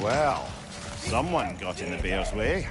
Well, someone got in the bear's way.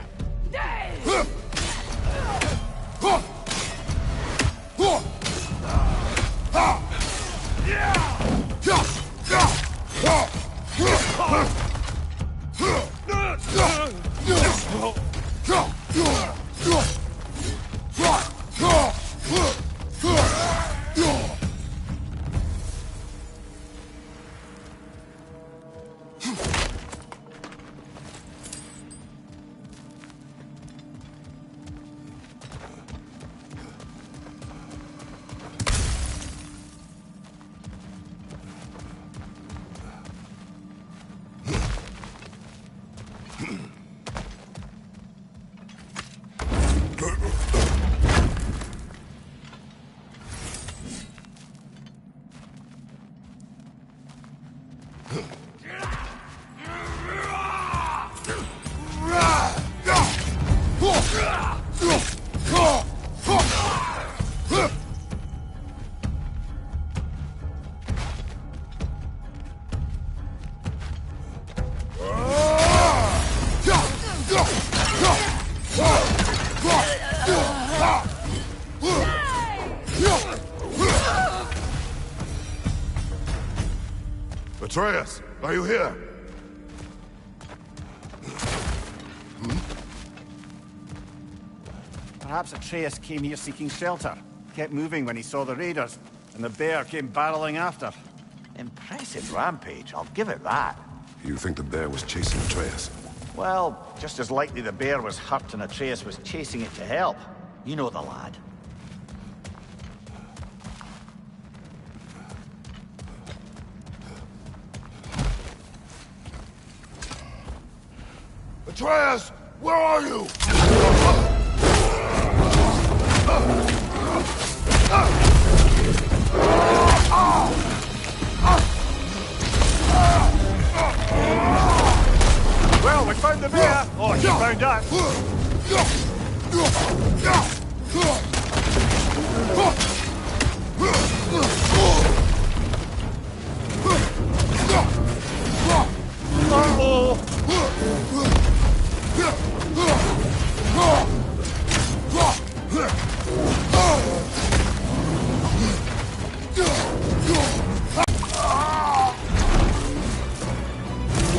Atreus, are you here? Perhaps Atreus came here seeking shelter. Kept moving when he saw the raiders, and the bear came barreling after. Impressive rampage, I'll give it that. You think the bear was chasing Atreus? Well, just as likely the bear was hurt and Atreus was chasing it to help. You know the lad. Atreus, where are you? Well, we found the bear! Or he found us!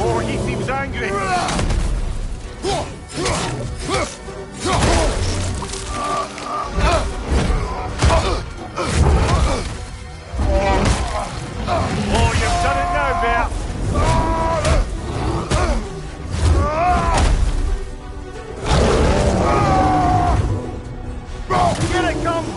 Oh, he seems angry! Oh, you've done it now, bear! Here it comes!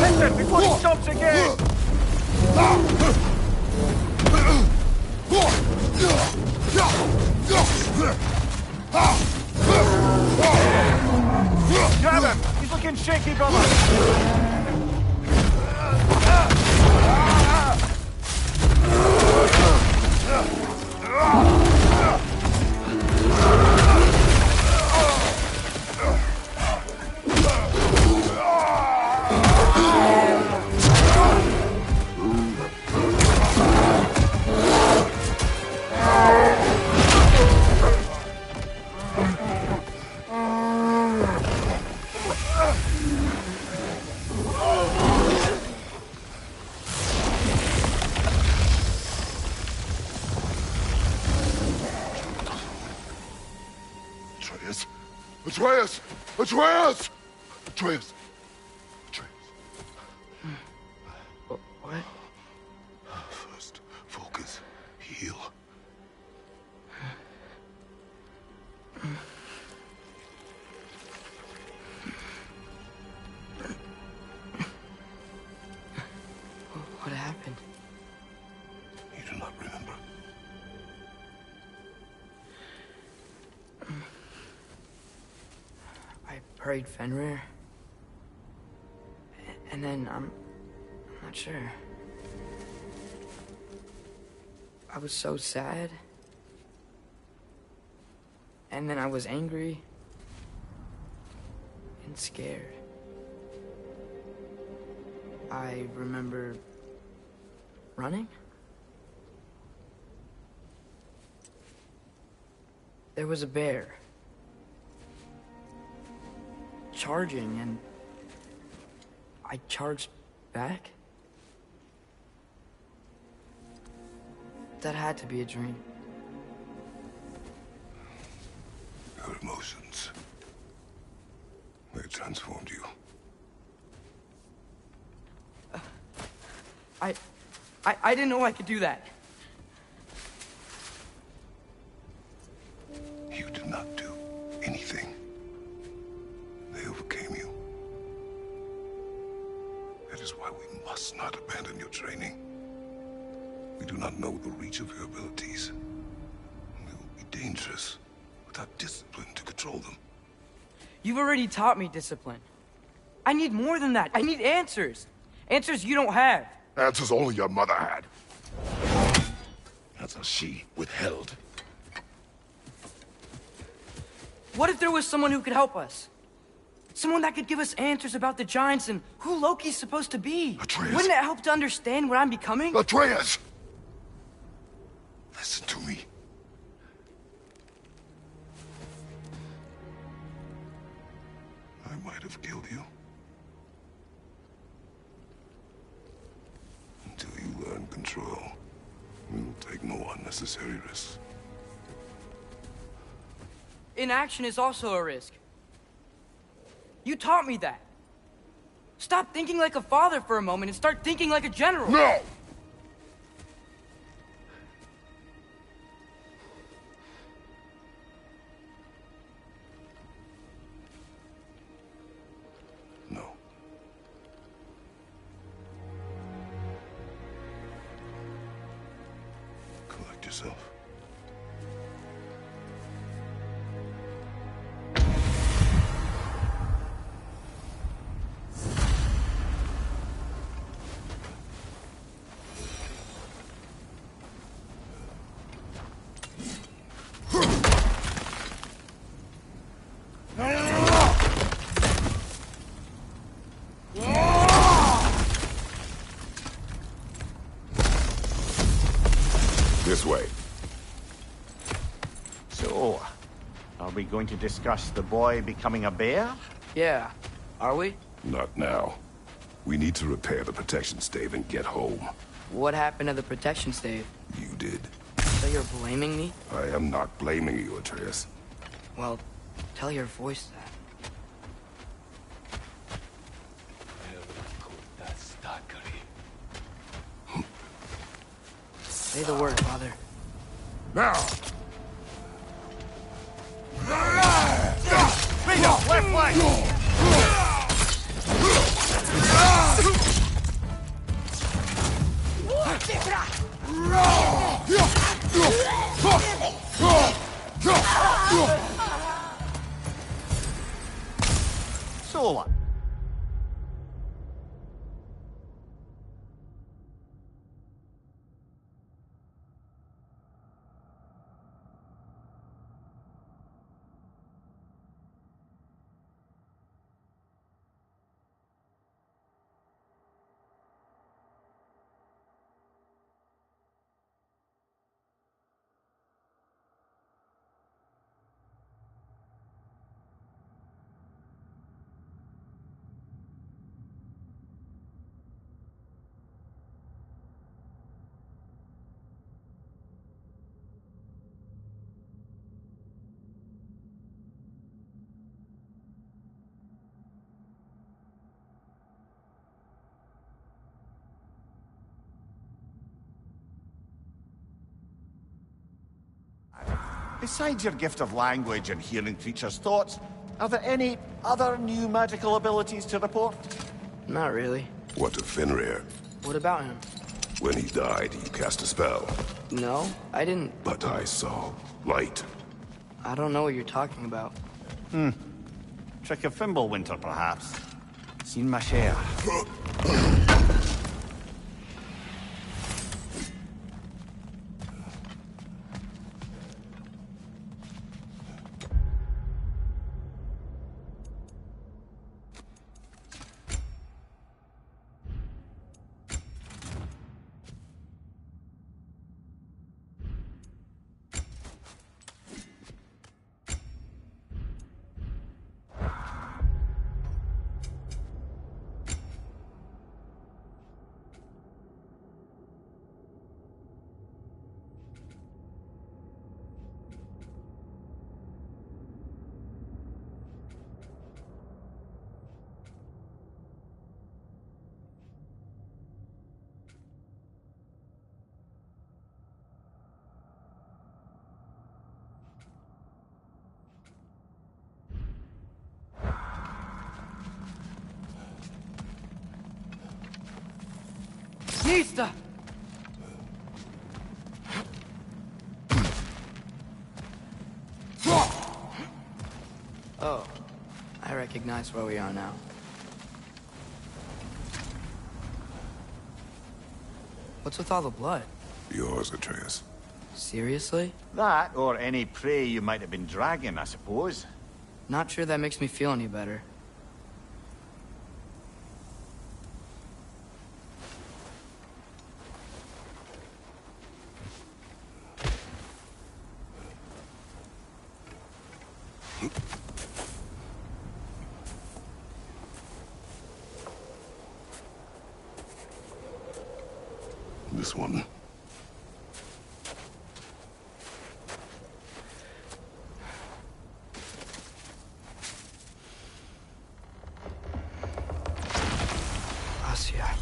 Listen, before he stops again! Grab him! He's looking shaky, brother! Atreus! Atreus! Atreus! Atreus. What? First, focus. Heal. What happened? You do not remember. I prayed Fenrir. And then I'm not sure. I was so sad. And then I was angry. And scared. I remember running. There was a bear. Charging, and I charged back. That had to be a dream. Your emotions. They transformed you. I didn't know I could do that. You did not do anything. They overcame you. That is why we must not abandon your training. We do not know the reach of your abilities. They will be dangerous without discipline to control them. You've already taught me discipline. I need more than that. I need answers. Answers you don't have. Answers only your mother had. Answers she withheld. What if there was someone who could help us? Someone that could give us answers about the giants and who Loki's supposed to be. Atreus. Wouldn't it help to understand what I'm becoming? Atreus! Listen to me. I might have killed you. Until you learn control, we will take no unnecessary risks. Inaction is also a risk. You taught me that. Stop thinking like a father for a moment and start thinking like a general. No! No. Collect yourself. This way. So, are we going to discuss the boy becoming a bear? Yeah, are we? Not now. We need to repair the protection stave and get home. What happened to the protection stave? You did. So you're blaming me? I am not blaming you, Atreus. Well, tell your voice that. Say the word, Father. Now! Freedom, left flank! Sola. Besides your gift of language and hearing creatures' thoughts, are there any other new magical abilities to report? Not really. What of Fenrir? What about him? When he died, you cast a spell. No, I didn't. But I saw light. I don't know what you're talking about. Trick of Fimbulwinter, perhaps? Seen my share. Nista! Oh, I recognize where we are now. What's with all the blood? Yours, Atreus. Seriously? That, or any prey you might have been dragging, I suppose. Not sure that makes me feel any better. This one. Asia.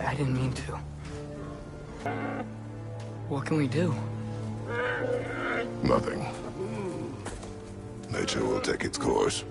I didn't mean to. What can we do? Nothing. Nature will take its course.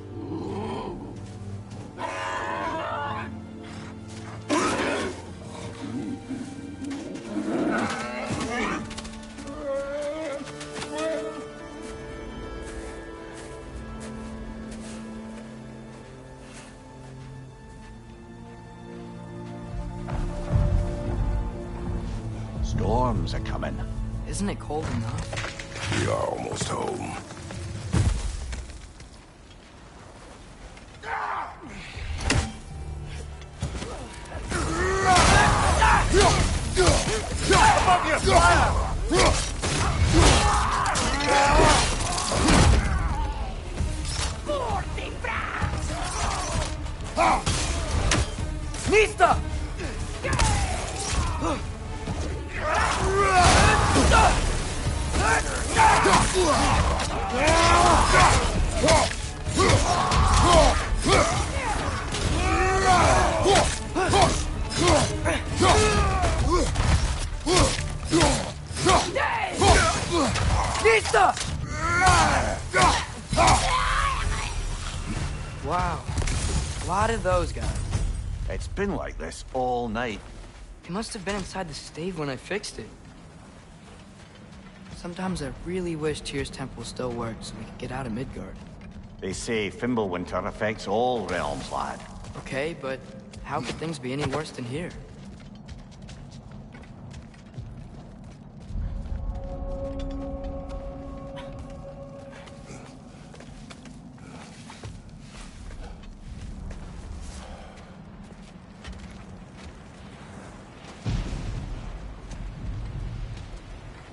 Storms are coming. Isn't it cold enough? We are almost home. Nista! Nista! Wow. A lot of those guys. It's been like this all night. He must have been inside the stave when I fixed it. Sometimes I really wish Tyr's temple still worked so we could get out of Midgard. They say Fimbulwinter affects all realms, lad. Okay, but how could things be any worse than here?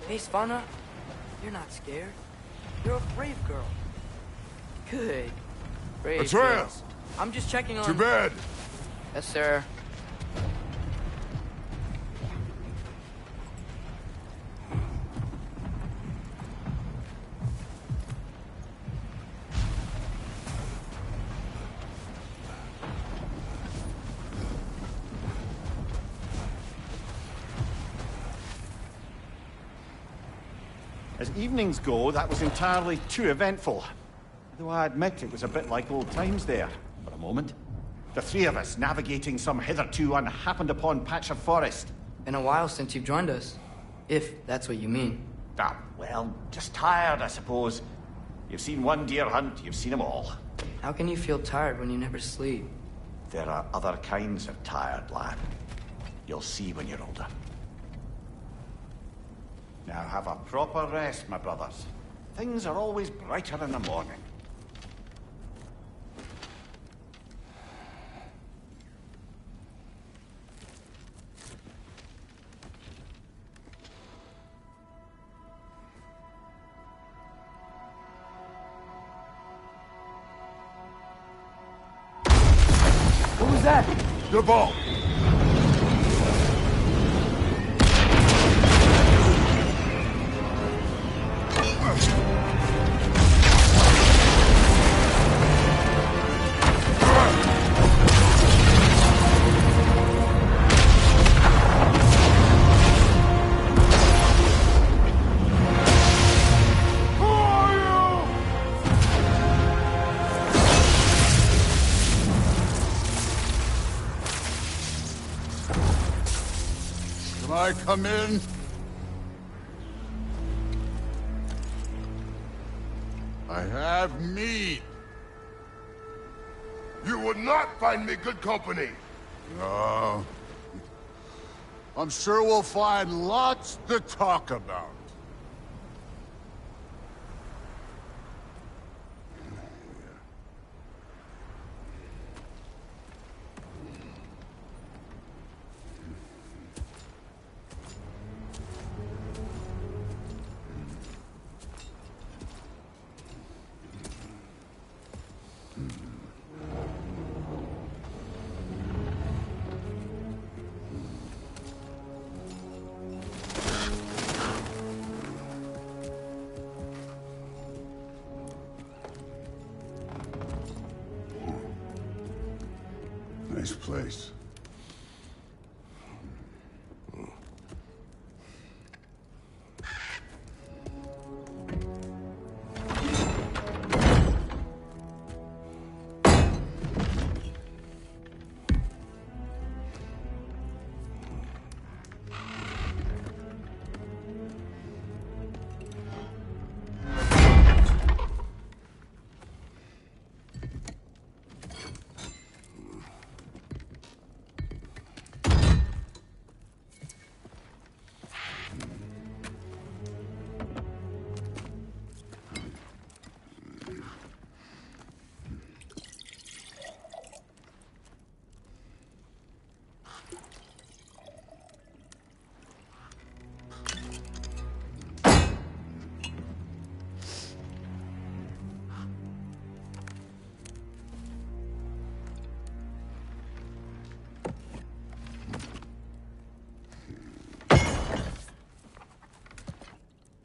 Hey, Svanna, You're not scared. You're a brave girl. Good. Brave Atreus! girls. I'm just checking on... To bed! Yes, sir. As evenings go, that was entirely too eventful. Though I admit it was a bit like old times there, for a moment. The three of us navigating some hitherto unhappened-upon patch of forest. Been a while since you've joined us. If that's what you mean. Ah, well, just tired, I suppose. You've seen one deer hunt, you've seen them all. How can you feel tired when you never sleep? There are other kinds of tired, lad. You'll see when you're older. Now have a proper rest, my brothers. Things are always brighter in the morning. What was that? The ball! I come in? I have meat. You would not find me good company. No. I'm sure we'll find lots to talk about. Nice place.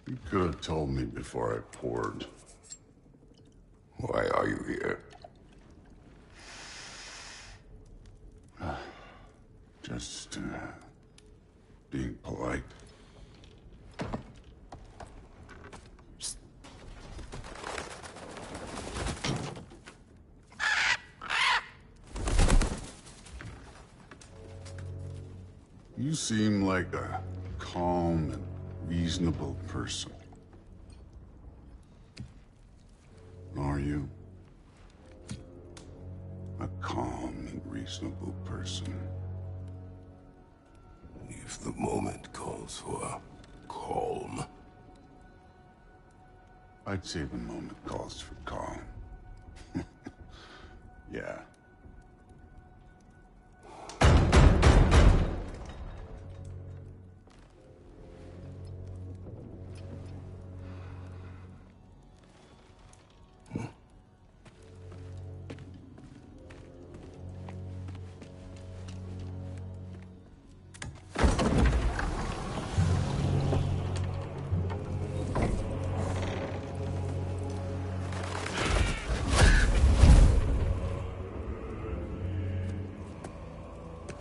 You could have told me before I poured. Why are you here? Just, being polite. You seem like a calm and reasonable person. Are you? A calm and reasonable person. If the moment calls for calm. I'd say the moment calls for calm. Yeah.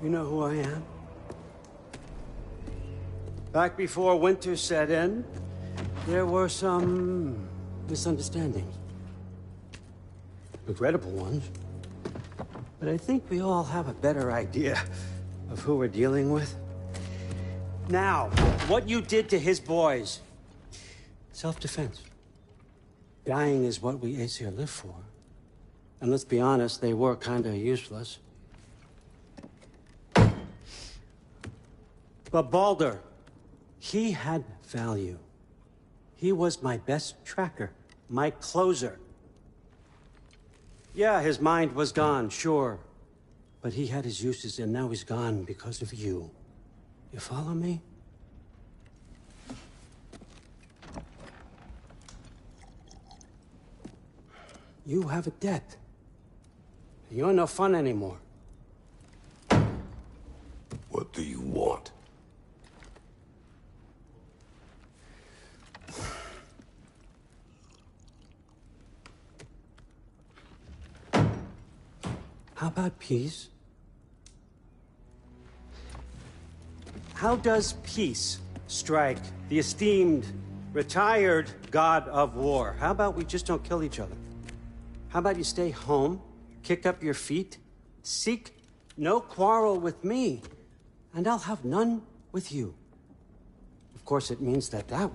You know who I am? Back before winter set in, there were some misunderstandings. Regrettable ones. But I think we all have a better idea of who we're dealing with. Now, what you did to his boys. Self-defense. Dying is what we Aesir live for. And let's be honest, they were kinda useless. But Baldur, he had value. He was my best tracker, my closer. Yeah, his mind was gone, sure. But he had his uses, and now he's gone because of you. You follow me? You have a debt. You're no fun anymore. What do you want? How about peace? How does peace strike the esteemed, retired god of war? How about we just don't kill each other? How about you stay home, kick up your feet, seek no quarrel with me, and I'll have none with you. Of course, it means that that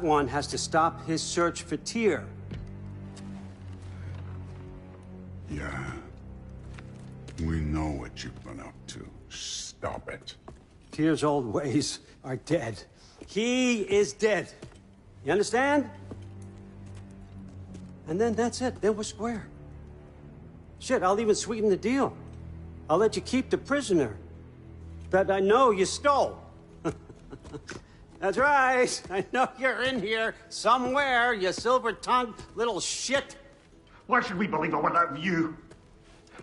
one has to stop his search for Tyr. Yeah. We know what you've been up to. Stop it. Tyr's old ways are dead. He is dead. You understand? And then that's it. Then we're square. Shit, I'll even sweeten the deal. I'll let you keep the prisoner that I know you stole. That's right. I know you're in here somewhere, you silver-tongued little shit. Why should we believe a word out of you?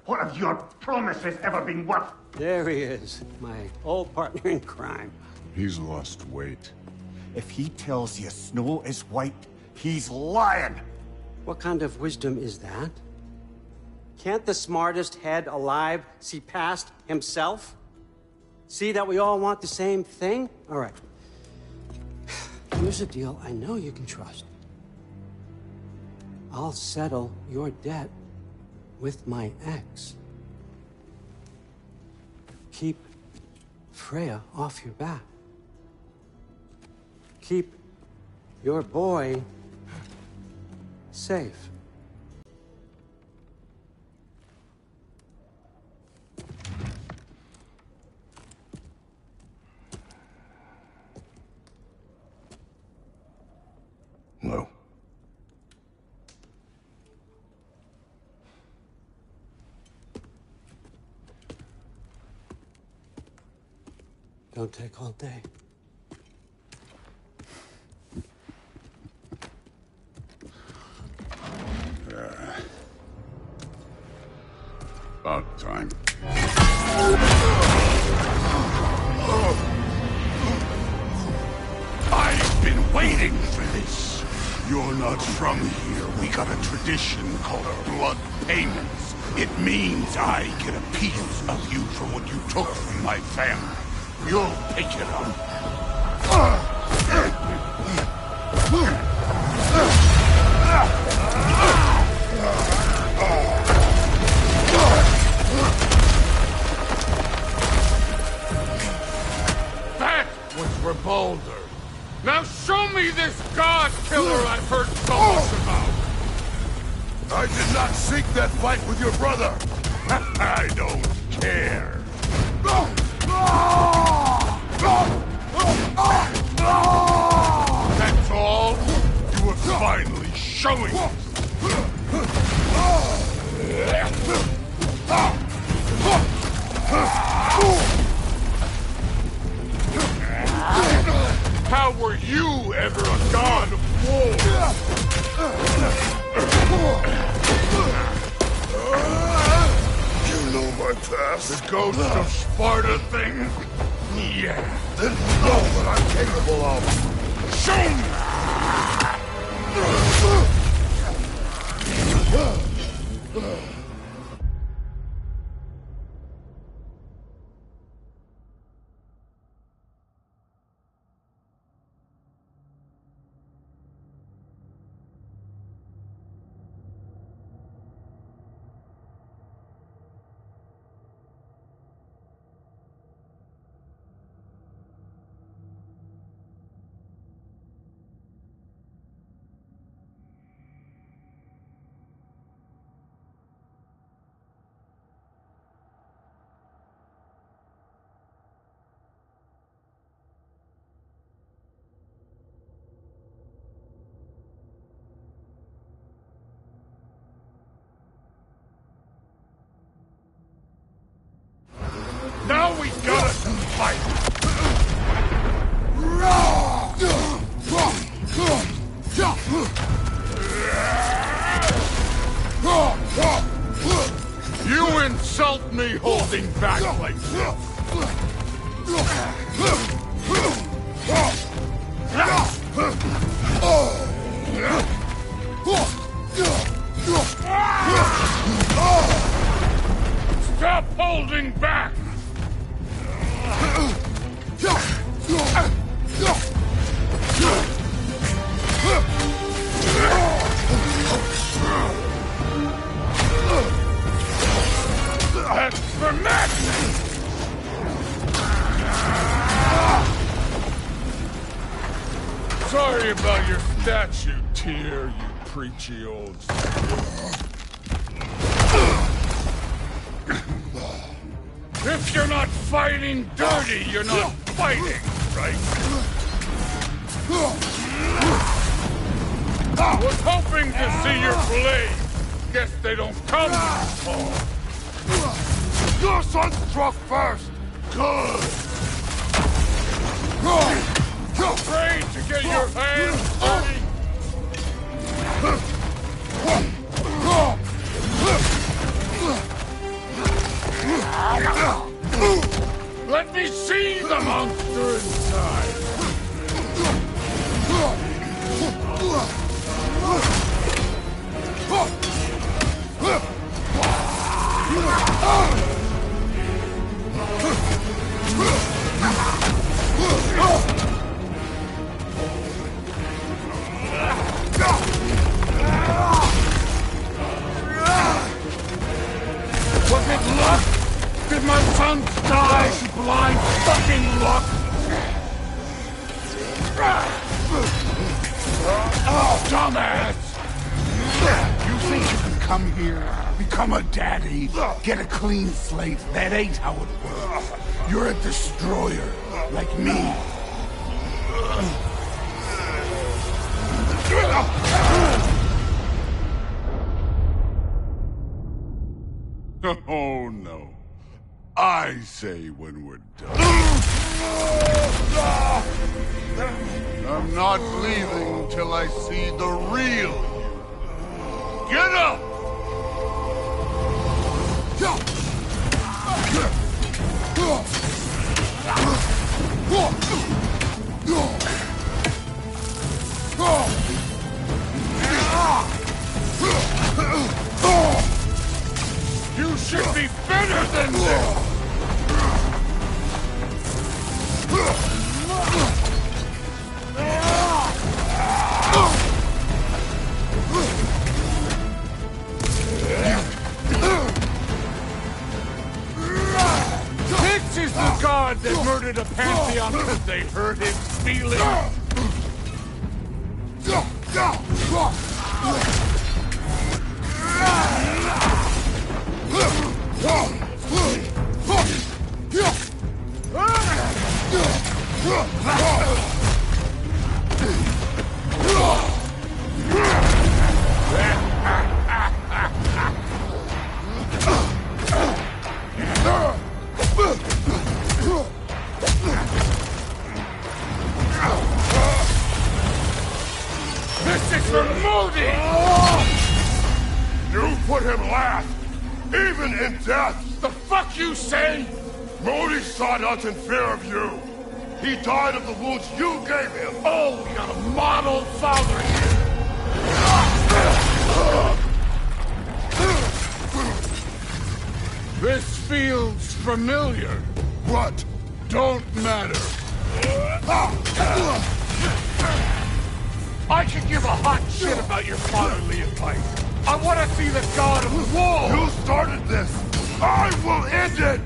What have your promises ever been worth? There he is, my old partner in crime. He's lost weight. If he tells you snow is white, he's lying. What kind of wisdom is that? Can't the smartest head alive see past himself? See that we all want the same thing? All right. Here's a deal I know you can trust. I'll settle your debt with my ex. Keep Freya off your back. Keep your boy safe. No. Don't take all day. About time. I've been waiting for this. You're not from here. We got a tradition called blood payments. It means I get a piece of you for what you took from my family. You'll pick it up. That was for Baldur. Now show me this god killer I've heard so much about. I did not seek that fight with your brother. I don't care. That's all? You are finally showing us. How were you ever a god of war? You know my past. The ghost of Sparta thing? Yeah. Then you know what I'm capable of. Show me! Now we gotta fight! You insult me holding back like this! Stop holding back! That's for madness! Sorry about your statue, Tyr, you preachy old... If you're not fighting dirty, you're not fighting, right? Was hoping to see your blade. Guess they don't come this far. Your son struck first. Good. Afraid to get your hands dirty? Let me see the monster inside! Was it luck? Did my son die to blind fucking luck? Dumbass! You think you can come here, become a daddy, get a clean slate? That ain't how it works. You're a destroyer, like me. Oh, no. I say when we're done. I'm not leaving till I see the real you. Get up! You should be better than this! This is the god that murdered a pantheon because they hurt his feelings. This is for Modi! You put him last, even in death! The fuck you say? Modi saw nothing fear of you. He died of the wounds you gave him. Oh, we got a model father here. This feels familiar. What? Don't matter. I could give a hot shit about your fatherly advice. I want to see the god of war! You started this! I will end it!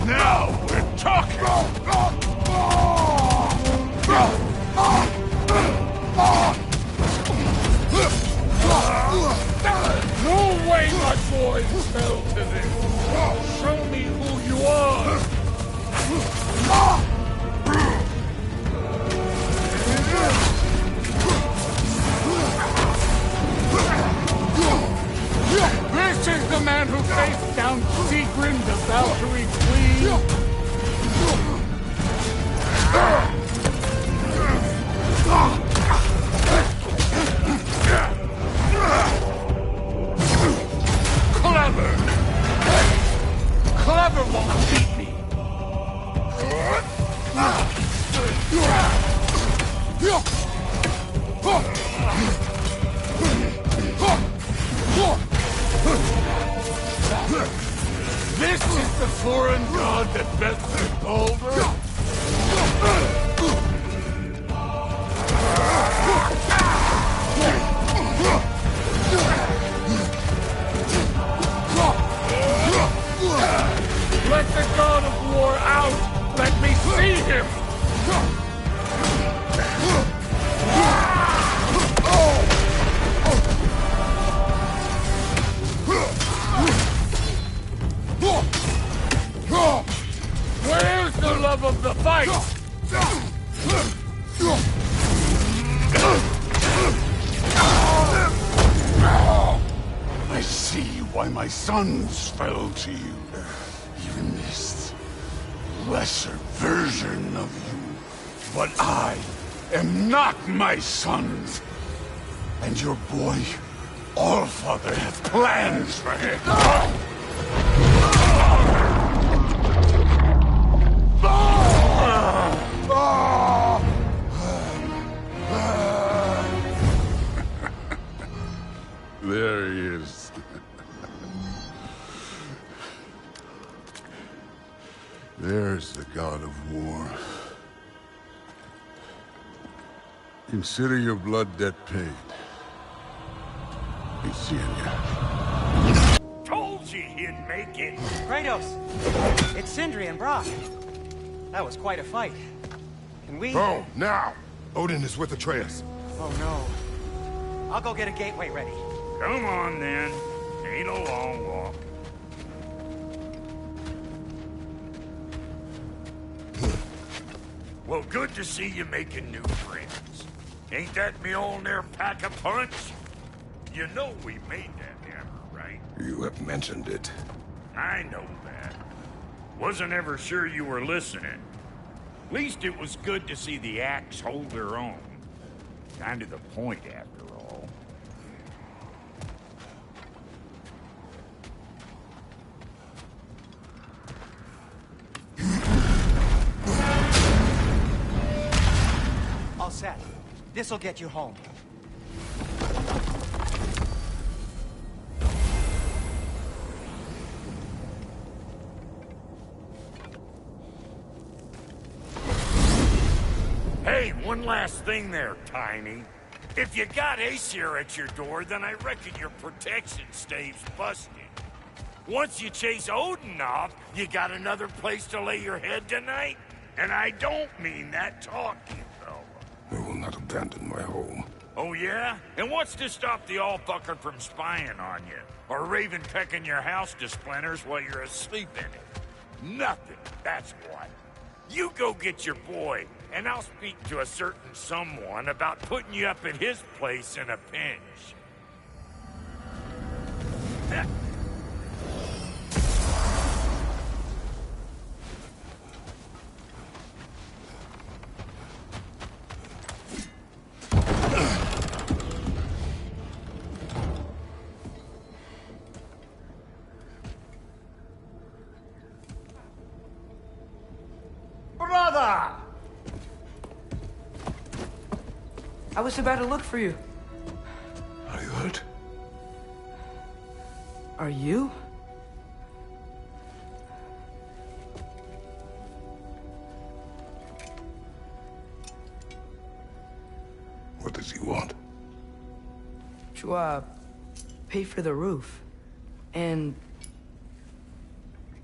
Now we're talking! No way my boys fell to this! Show me who you are! This is the man who faced down Sigrun the Valkyrie Queen! Clever! Clever won't beat me! This is the foreign god that bested Baldur? Let the god of war out! Let me see him! Where's the love of the fight? I see why my sons fell to you. Even this lesser version of you. But I am not my sons. And your boy, Allfather, has plans for him. There he is. There's the god of war. Consider your blood debt paid. Be seeing ya. Told you he'd make it. Kratos, it's Sindri and Brock. That was quite a fight. Can we... Oh, now! Odin is with Atreus. Oh, no. I'll go get a gateway ready. Come on, then. Ain't a long walk. Well, good to see you making new friends. Ain't that Mjolnir pack a punch? You know we made that hammer, right? You have mentioned it. I know that. Wasn't ever sure you were listening. Least it was good to see the axe hold their own. Kind of the point, after all. All set. This'll get you home. Hey, one last thing there, Tiny. If you got Aesir at your door, then I reckon your protection stave's busted. Once you chase Odin off, you got another place to lay your head tonight? And I don't mean that talking, though. I will not abandon my home. Oh, yeah? And what's to stop the all-fucker from spying on you? Or Raven pecking your house to splinters while you're asleep in it? Nothing, that's what. You go get your boy, and I'll speak to a certain someone about putting you up at his place in a pinch. Brother! I was about to look for you. Are you hurt? Are you? What does he want? To, pay for the roof. And...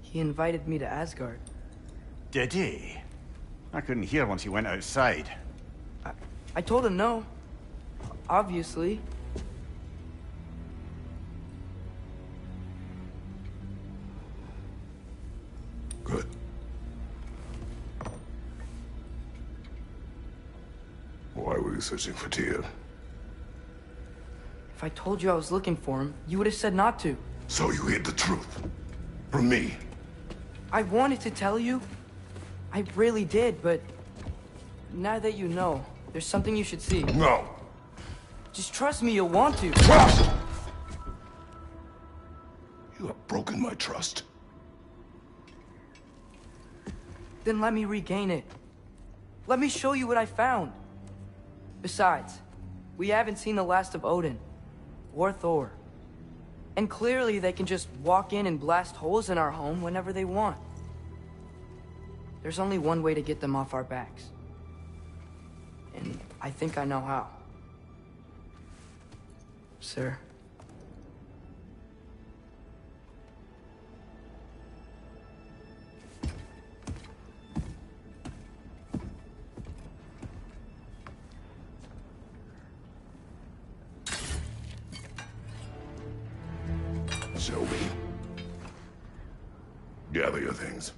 he invited me to Asgard. Did he? I couldn't hear once he went outside. I told him no. Obviously. Good. Why were you searching for Tyr? If I told you I was looking for him, you would have said not to. So you hid the truth. From me. I wanted to tell you. I really did, but now that you know, there's something you should see. No. Just trust me, you'll want to. Trust! You have broken my trust. Then let me regain it. Let me show you what I found. Besides, we haven't seen the last of Odin. Or Thor. And clearly they can just walk in and blast holes in our home whenever they want. There's only one way to get them off our backs. And I think I know how. Sir. Sylvie. Gather your things.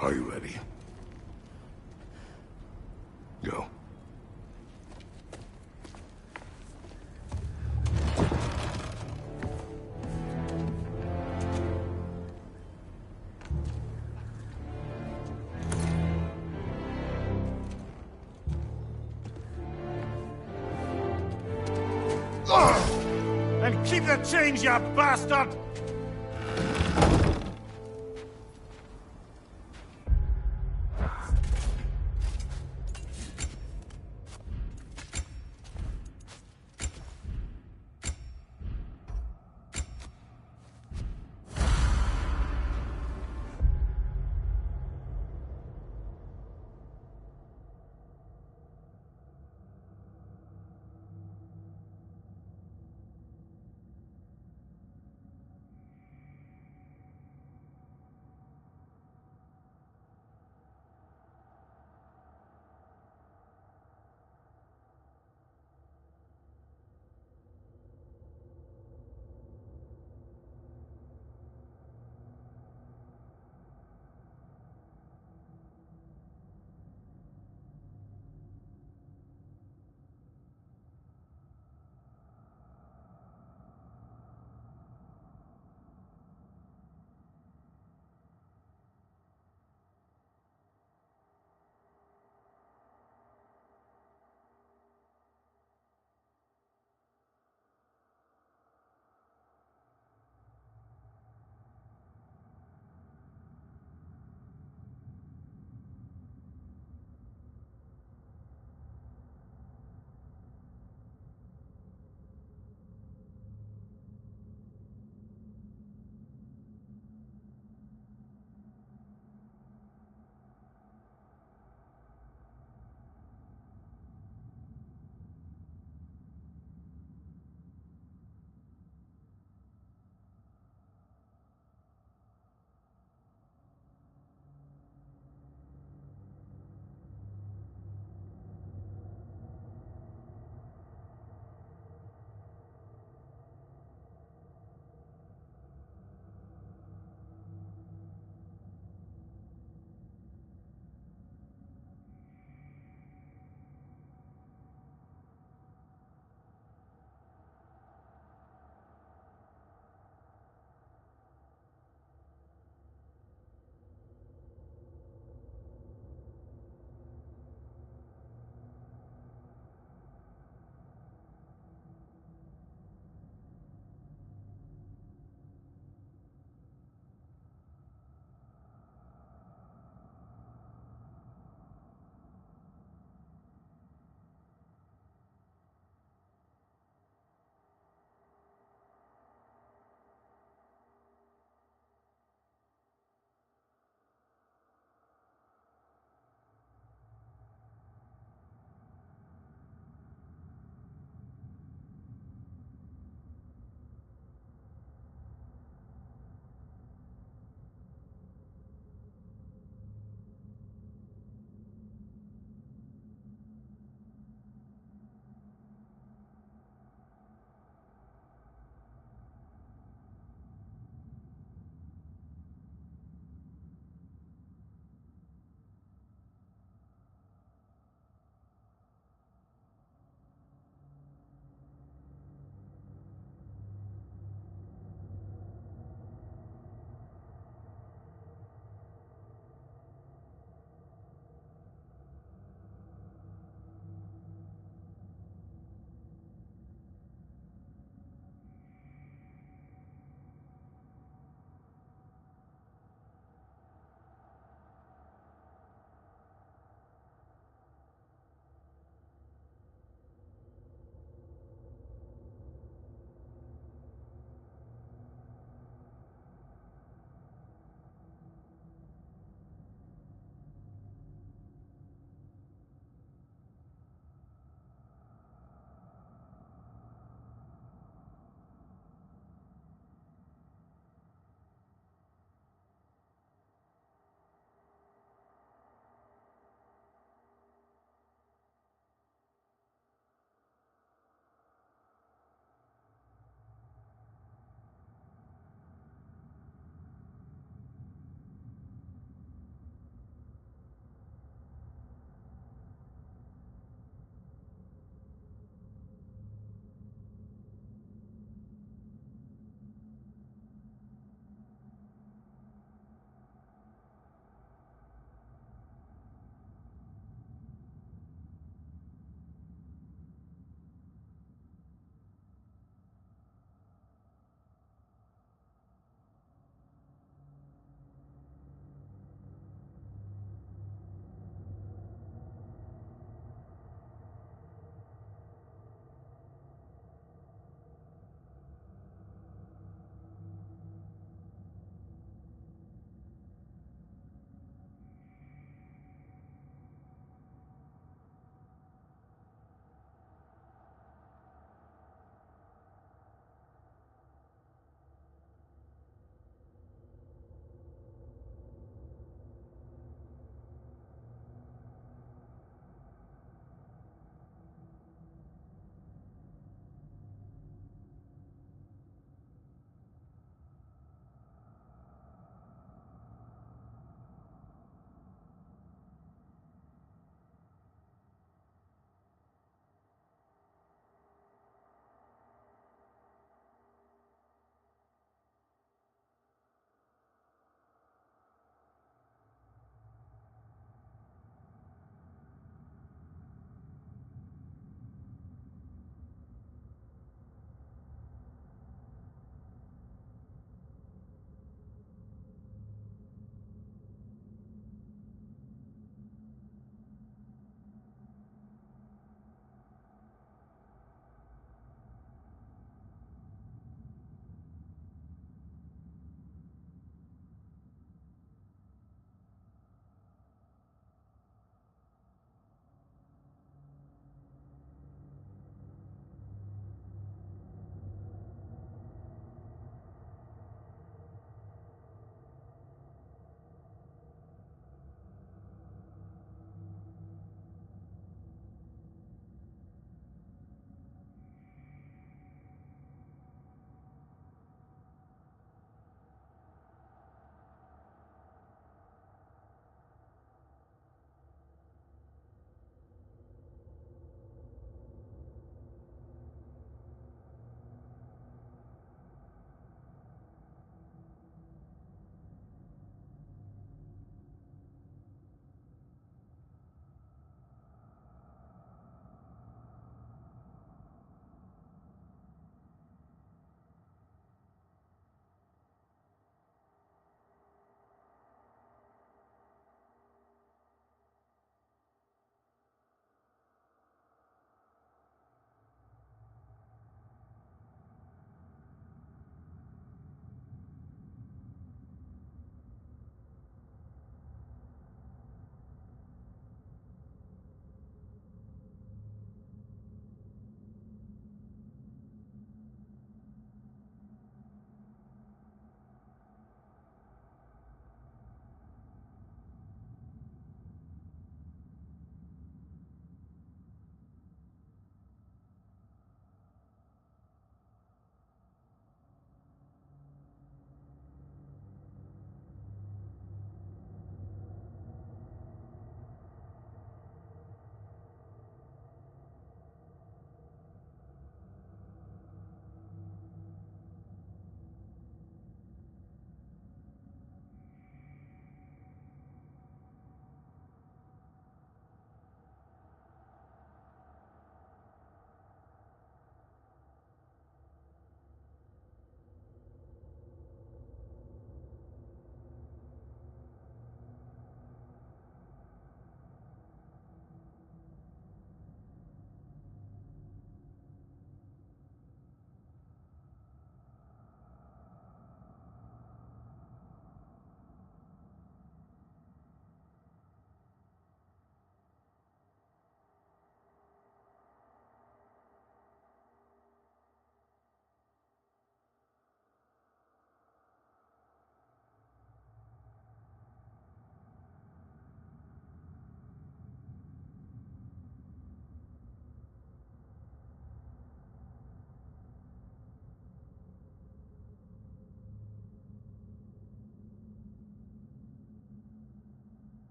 Are you ready? Go. And keep the change, you bastard!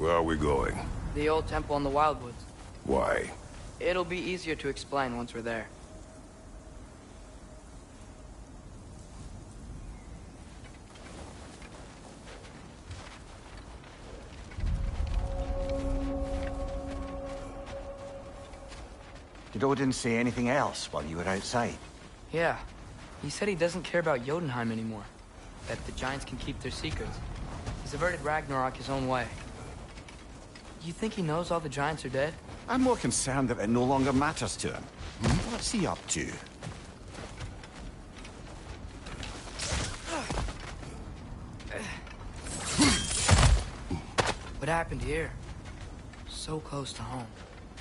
Where are we going? The old temple in the Wildwoods. Why? It'll be easier to explain once we're there. Did Odin say anything else while you were outside? Yeah. He said he doesn't care about Jotunheim anymore. That the giants can keep their secrets. He's averted Ragnarok his own way. You think he knows all the giants are dead? I'm more concerned that it no longer matters to him. What's he up to? What happened here? So close to home.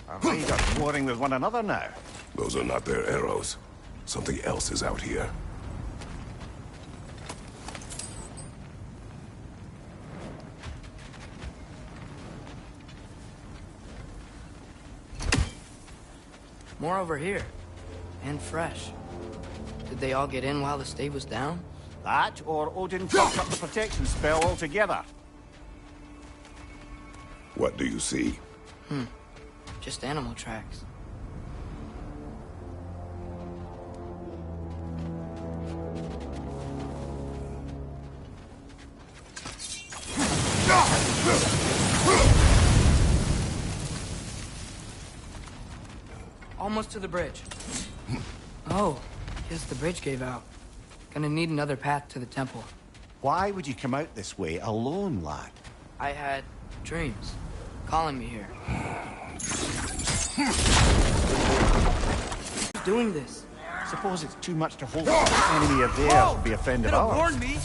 Our raiders warring with one another now. Those are not their arrows. Something else is out here. More over here. And fresh. Did they all get in while the stave was down? That, or Odin fucked up the protection spell altogether. What do you see? Just animal tracks. Almost to the bridge. Oh, guess the bridge gave out. Gonna need another path to the temple. Why would you come out this way alone, lad? I had dreams calling me here. Who's doing this? Suppose it's too much to hold an enemy of theirs to be a friend of ours. Warn me.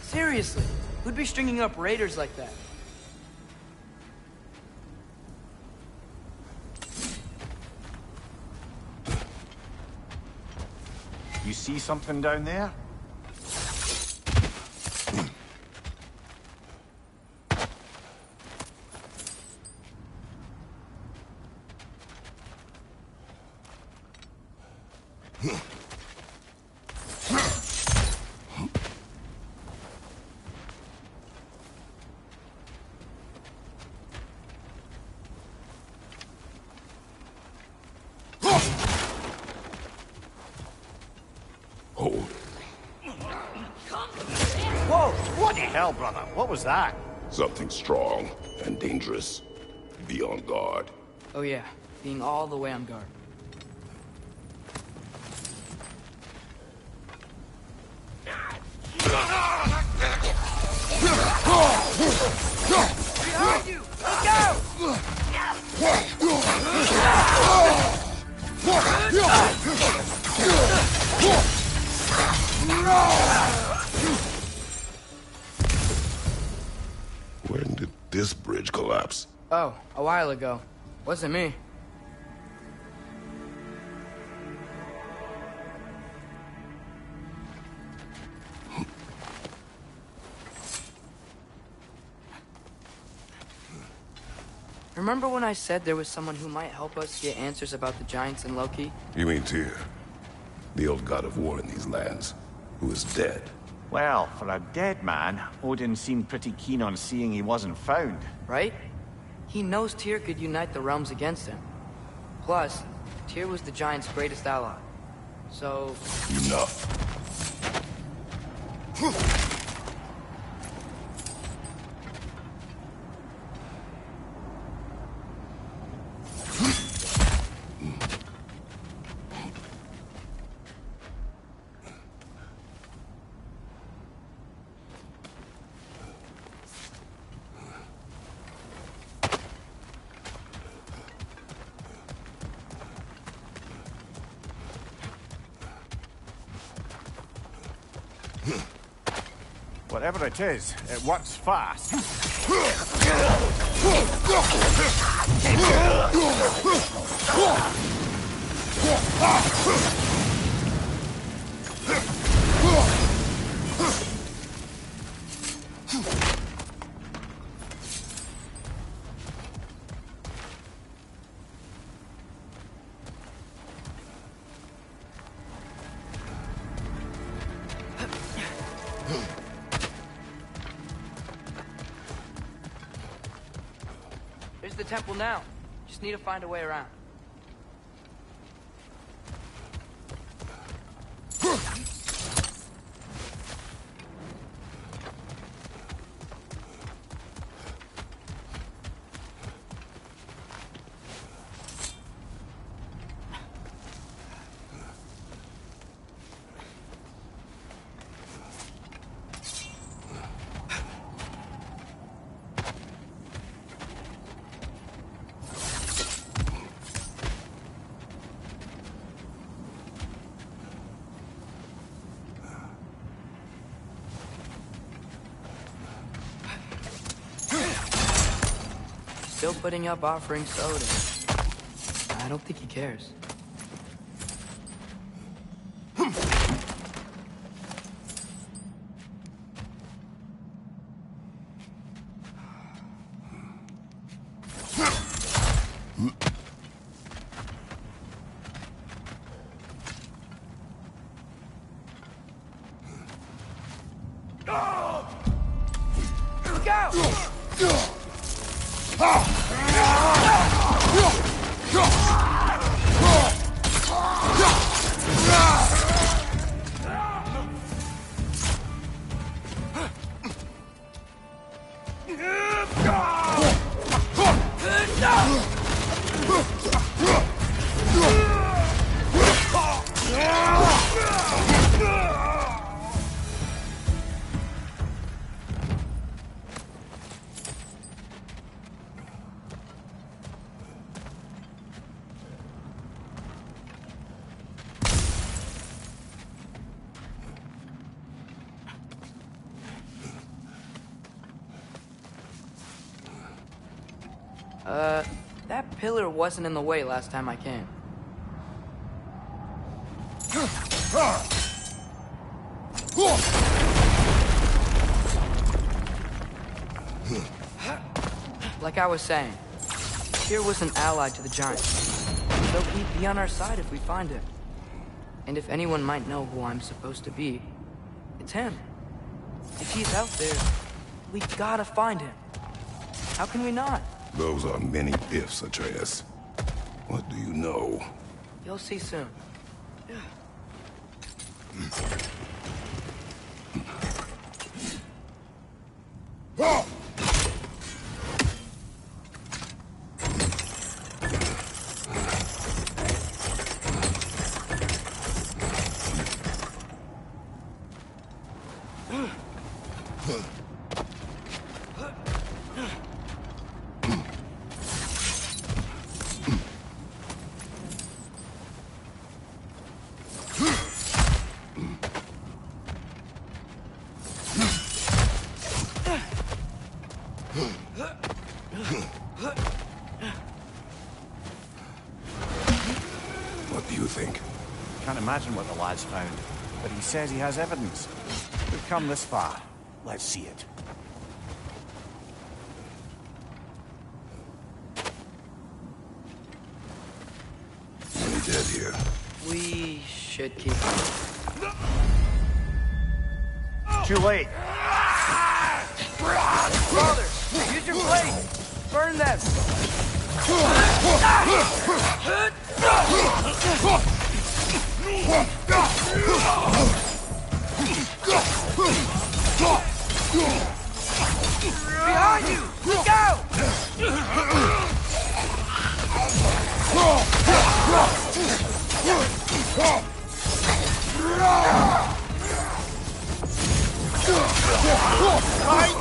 Seriously, who'd be stringing up raiders like that? You see something down there? Hell, brother, what was that? Something strong and dangerous. Be on guard. Oh yeah, being all the way on guard. Behind you! Look out! When did this bridge collapse? Oh, a while ago. Wasn't me. Remember when I said there was someone who might help us get answers about the giants and Loki? You mean Tyr, the old god of war in these lands, who is dead? Well, for a dead man, Odin seemed pretty keen on seeing he wasn't found. Right? He knows Tyr could unite the realms against him. Plus, Tyr was the giant's greatest ally. So... Enough. Whatever it is, it works fast. Here's the temple now. Just need to find a way around. Still putting up offering soda. I don't think he cares. Look out! That pillar wasn't in the way last time I came. Like I was saying, Tyr was an ally to the Giants, so he'd be on our side if we find him. And if anyone might know who I'm supposed to be, it's him. If he's out there, we gotta find him. How can we not? Those are many ifs, Atreus. What do you know? You'll see soon. What do you think? Can't imagine what the lad's found, but he says he has evidence. We've come this far. Let's see it. Many dead here. We should keep him. Too late. Father, use your blade! Burn them! Behind you! Look out! Behind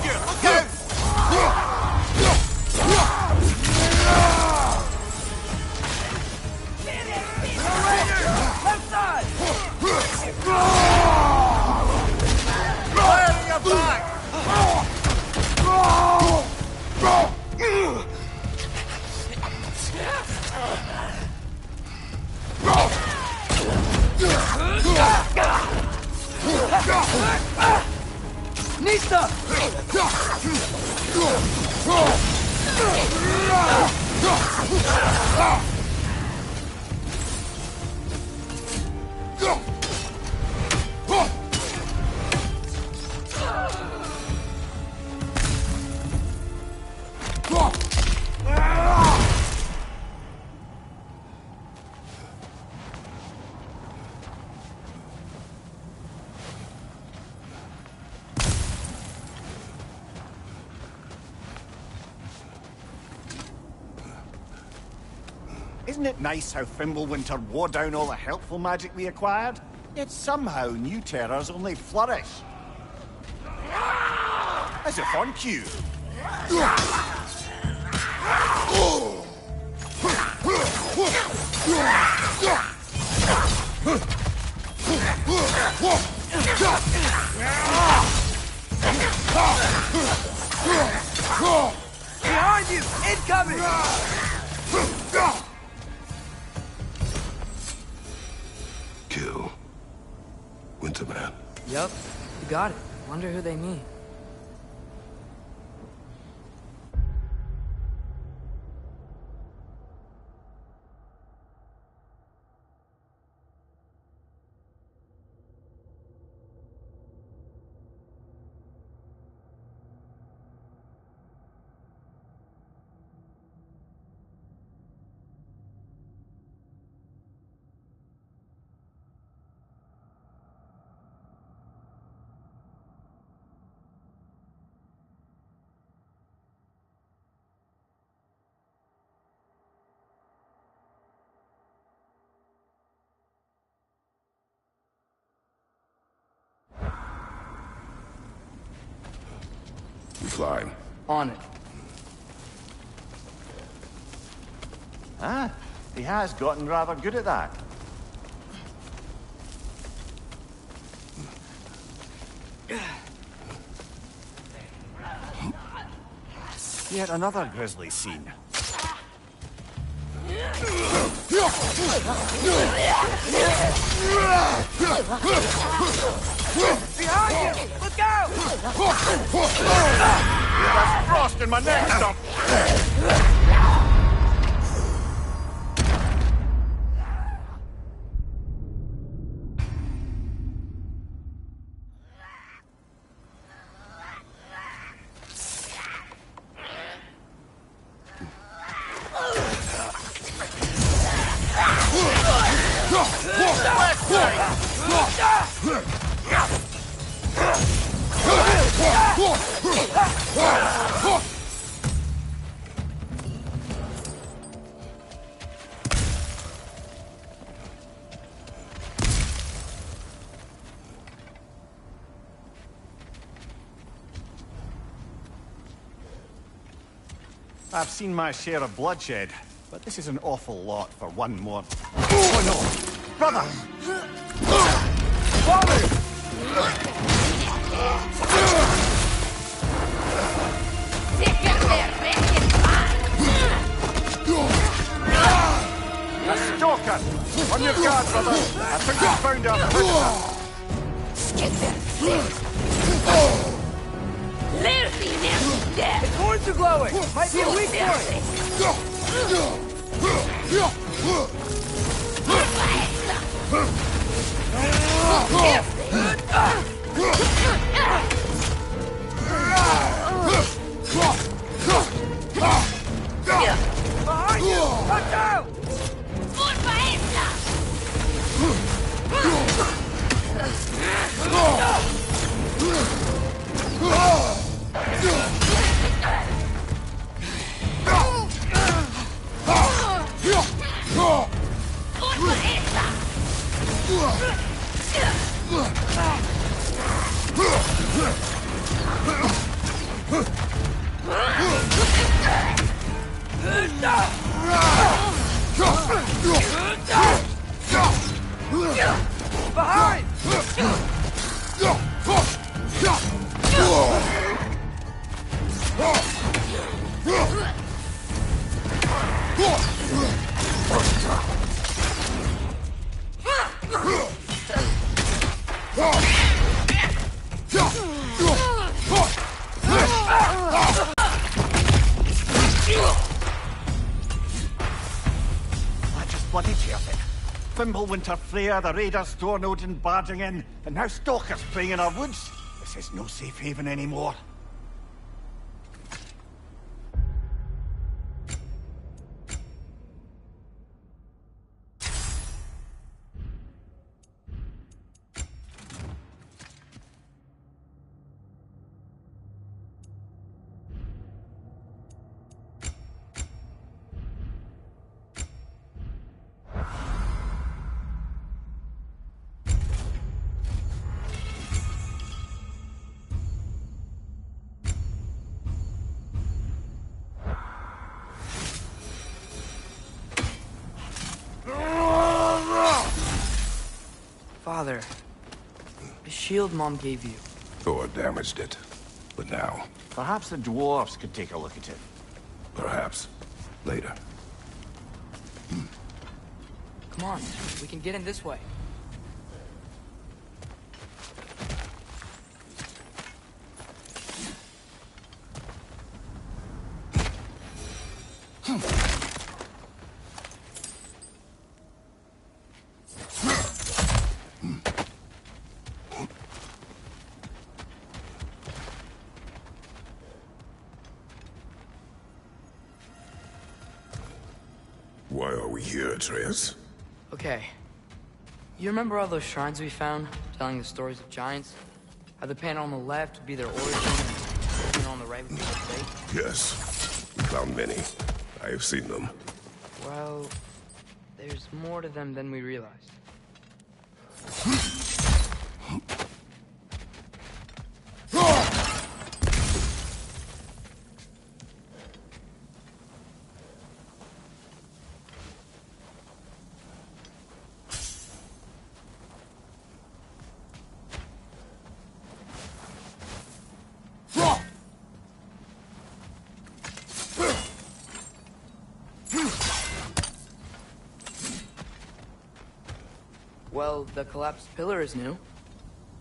you! Look out! Left side! Fire in your back! Nista! Isn't it nice how Fimbulwinter wore down all the helpful magic we acquired? Yet somehow new terrors only flourish. As if on cue. Behind you! Incoming! Kill Winterman. Yup, you got it. Wonder who they mean. You fly. On it. Ah, he has gotten rather good at that. Yet another grisly scene. Behind you! Look out! That's frost in my neck stump! I've seen my share of bloodshed, but this is an awful lot for one more. Oh no! Brother! Father! A stalker! On your guard, brother! I think we found our prisoner! His horns are glowing! Might be a weak point! Behind you! Watch out! Behind! I just bloody chafe it. Fimbulwinter, Freya, the raiders, Stornodin barging in, and now stalkers playing in our woods. This is no safe haven anymore. Father, the shield Mom gave you. Thor damaged it. But now, Perhaps the dwarves could take a look at it. perhaps, later. Come on, we can get in this way. Why are we here, Atreus? Okay. You remember all those shrines we found, telling the stories of giants? How the panel on the left would be their origin, and the panel on the right would be their fate? Yes. We found many. I have seen them. Well, there's more to them than we realized. Well, the collapsed pillar is new,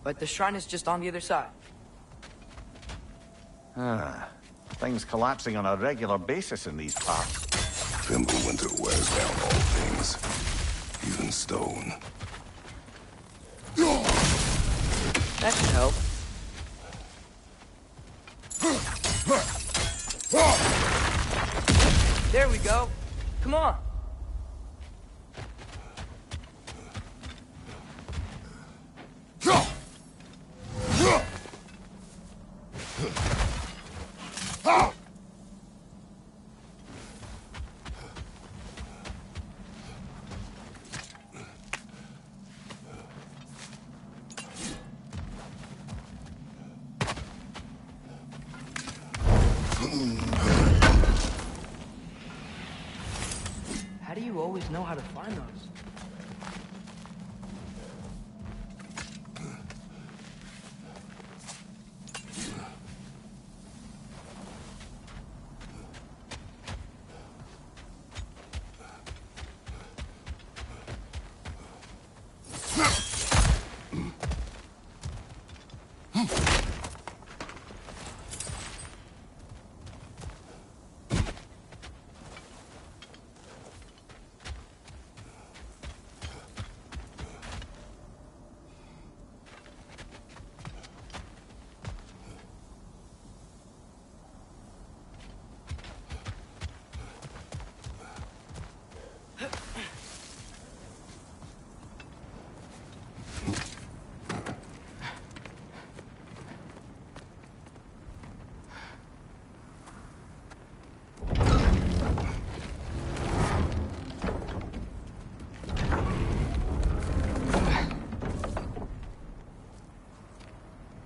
but the shrine is just on the other side. Things collapsing on a regular basis in these parts. Fimbulwinter wears down all things, even stone. That should help. There we go. Come on. How do you always know how to find those?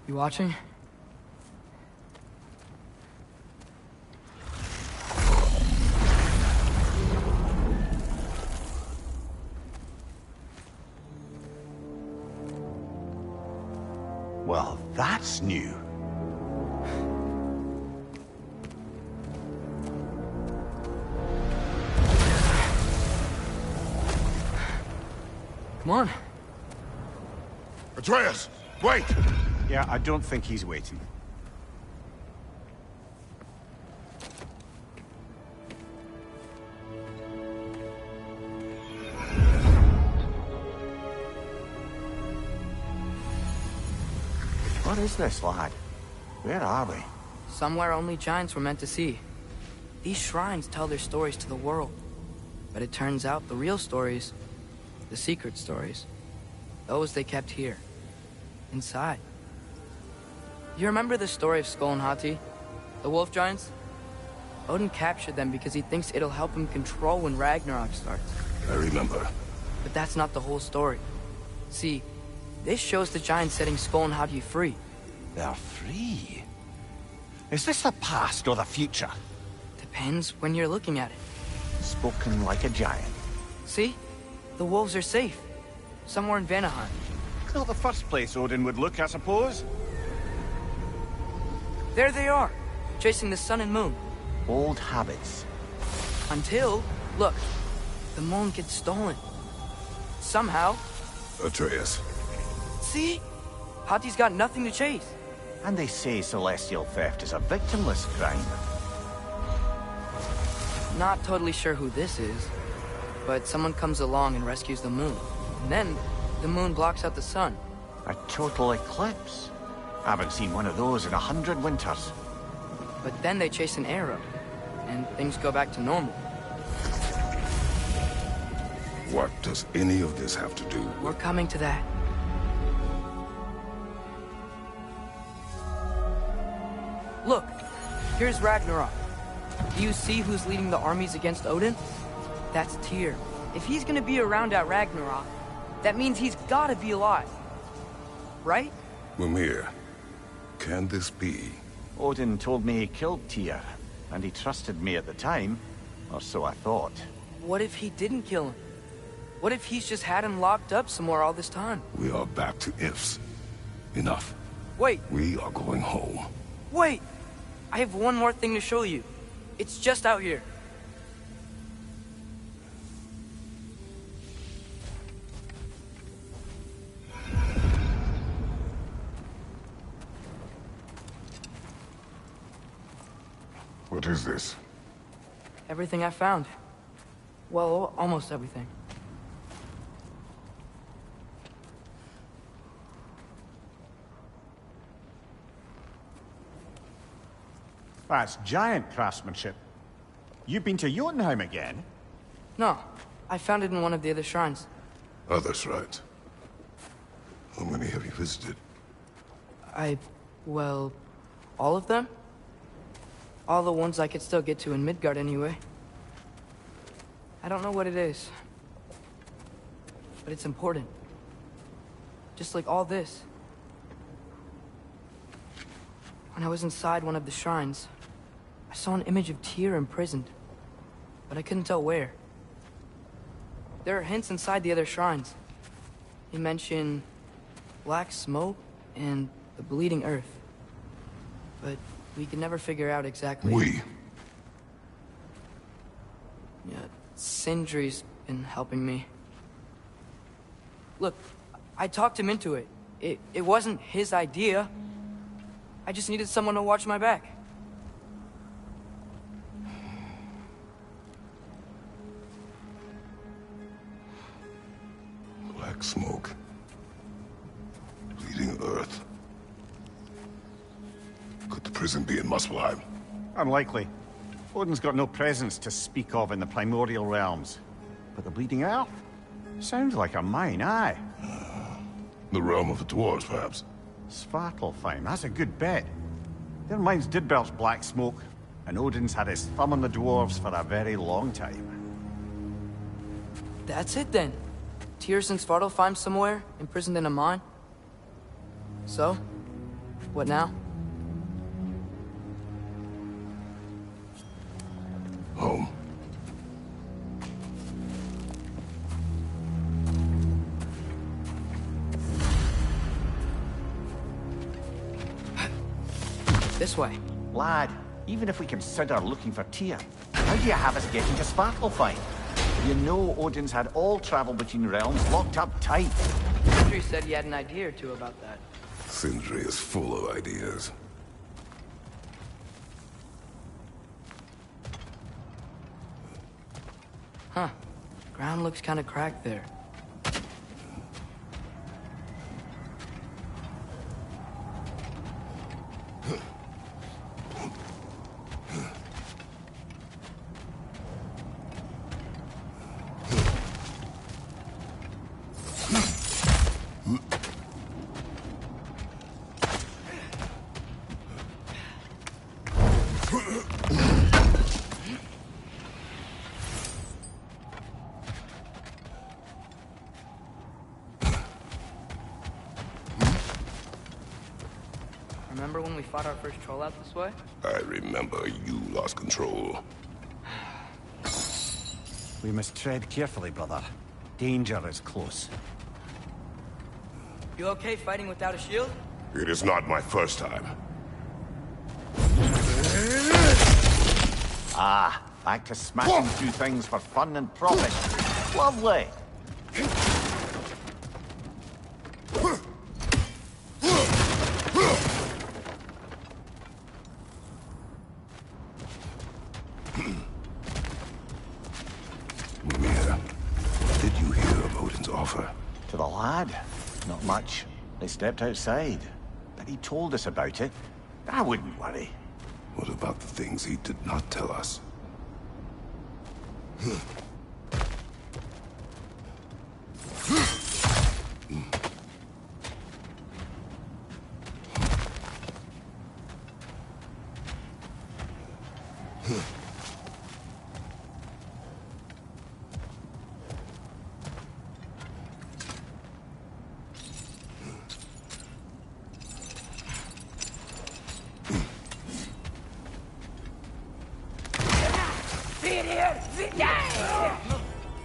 You watching? Well, that's new. Come on. Atreus, wait! Yeah, I don't think he's waiting. What is this, lad? Where are we? Somewhere only giants were meant to see. These shrines tell their stories to the world. But it turns out the real stories, the secret stories, those they kept here, inside. You remember the story of Skull and Hati? The wolf giants? Odin captured them because he thinks it'll help him control when Ragnarok starts. I remember. But that's not the whole story. See, this shows the giants setting Skull and Hati free. They're free. Is this the past or the future? Depends when you're looking at it. Spoken like a giant. See? The wolves are safe. Somewhere in Vanaheim. Not the first place Odin would look, I suppose. There they are, chasing the sun and moon. Old habits. Until, look, the moon gets stolen. Somehow. Atreus. See? Hati's got nothing to chase. And they say celestial theft is a victimless crime. Not totally sure who this is, but someone comes along and rescues the moon. And then, the moon blocks out the sun. A total eclipse. Haven't seen one of those in 100 winters. But then they chase an arrow, and things go back to normal. What does any of this have to do with... We're coming to that. Look, here's Ragnarok. Do you see who's leading the armies against Odin? That's Tyr. If he's gonna be around at Ragnarok, that means he's gotta be alive. Right? Mimir, can this be? Odin told me he killed Tyr, and he trusted me at the time, or so I thought. What if he didn't kill him? What if he's just had him locked up somewhere all this time? We are back to ifs. Enough. Wait, We are going home. wait! I have one more thing to show you. It's just out here. What is this? Everything I found. Well, almost everything. That's giant craftsmanship. You've been to Jotunheim again? No, I found it in one of the other shrines. Other shrines. How many have you visited? Well, all of them? All the ones I could still get to in Midgard anyway. I don't know what it is, but it's important. Just like all this. When I was inside one of the shrines, I saw an image of Tyr imprisoned, but I couldn't tell where. There are hints inside the other shrines. They mention black smoke and the bleeding earth, but we could never figure out exactly. Yeah, Sindri's been helping me. Look, I talked him into it. It wasn't his idea. I just needed someone to watch my back. Black smoke. Bleeding earth. Could the prison be in Muspelheim? Unlikely. Odin's got no presence to speak of in the primordial realms. But the Bleeding Earth? Sounds like a mine, aye. The realm of the dwarves, perhaps? Svartalfheim, that's a good bet. Their mines did belch black smoke, and Odin's had his thumb on the dwarves for a very long time. That's it then. Tyr's in Svartalfheim somewhere, imprisoned in a mine. So, what now? Home. This way. Lad, even if we consider looking for Tyr, how do you have us getting to Svartalfheim? You know Odin's had all travel between realms locked up tight. Sindri said he had an idea or two about that. Sindri is full of ideas. Huh. Ground looks kind of cracked there. Remember when we fought our first troll out this way? I remember you lost control. We must tread carefully, brother. Danger is close. You okay fighting without a shield? It is not my first time. Ah, back to smashing through things for fun and profit. Lovely. Mimir, what did you hear of Odin's offer? To the lad? Not much. They stepped outside. But he told us about it. I wouldn't worry. What about the things he did not tell us?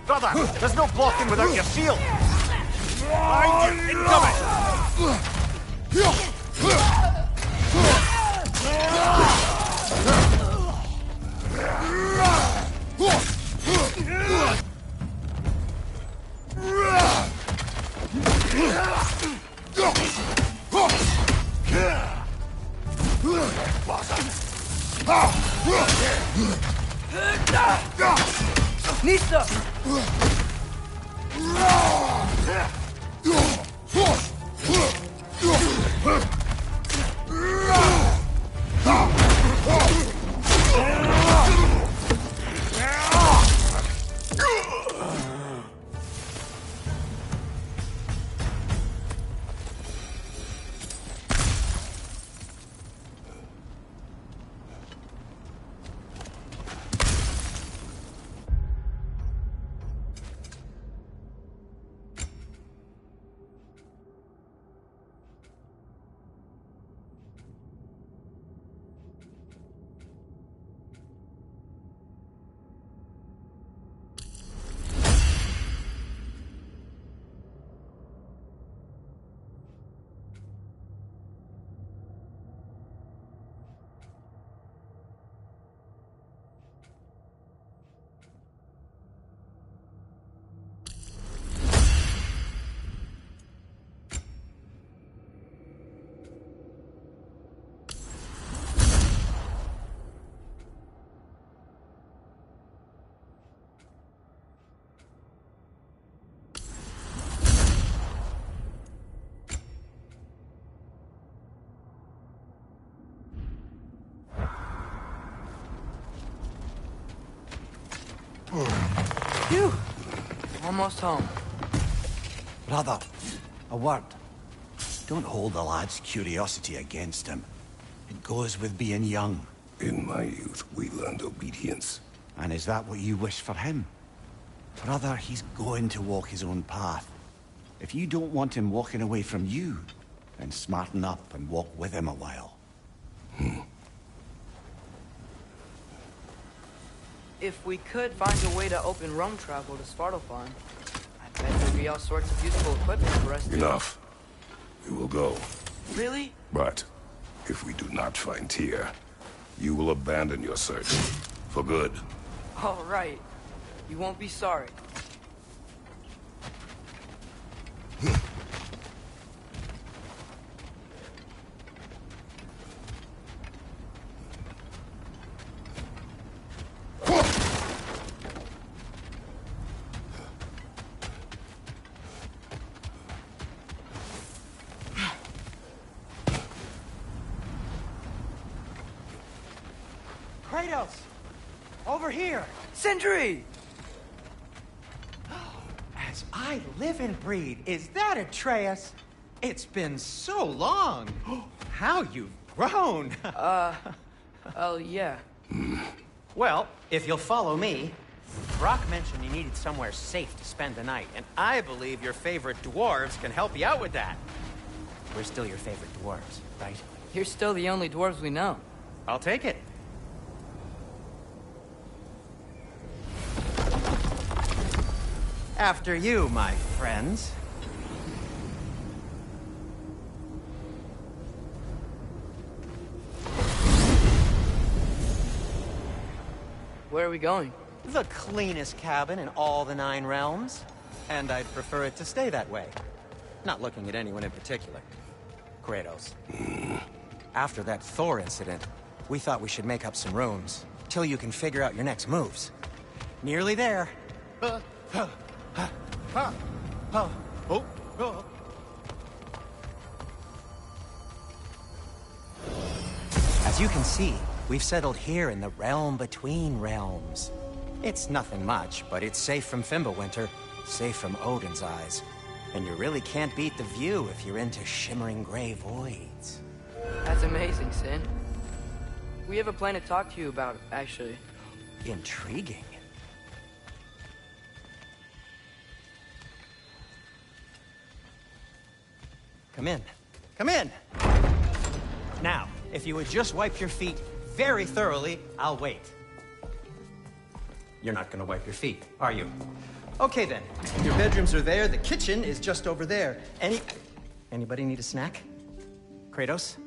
Brother, there's no blocking without your shield. Behind you, incoming! Nista! Phew! Almost home. Brother, a word. Don't hold the lad's curiosity against him. It goes with being young. In my youth, we learned obedience. And is that what you wish for him? Brother, he's going to walk his own path. If you don't want him walking away from you, then smarten up and walk with him a while. If we could find a way to open roam travel to Svartalfheim, I bet there'd be all sorts of useful equipment for us to... Enough. We will go. Really? But if we do not find Tyr, you will abandon your search. For good. All right. You won't be sorry. Kratos! Over here! Sindri! As I live and breathe, is that Atreus? It's been so long! How you've grown! Oh, yeah. Well, if you'll follow me, Brock mentioned you needed somewhere safe to spend the night, and I believe your favorite dwarves can help you out with that. We're still your favorite dwarves, right? You're still the only dwarves we know. I'll take it. After you, my friends. where are we going? The cleanest cabin in all the 9 realms. And I'd prefer it to stay that way. Not looking at anyone in particular. Kratos. After that Thor incident, we thought we should make up some rooms, till you can figure out your next moves. Nearly there. As you can see, we've settled here in the realm between realms. It's nothing much, but it's safe from Fimbulwinter, safe from Odin's eyes. And you really can't beat the view if you're into shimmering gray voids. That's amazing, Sin. We have a plan to talk to you about, actually. Intriguing. Come in. Come in! Now, if you would just wipe your feet very thoroughly, I'll wait. You're not gonna wipe your feet, are you? Okay then. Your bedrooms are there, the kitchen is just over there. Anybody need a snack? Kratos?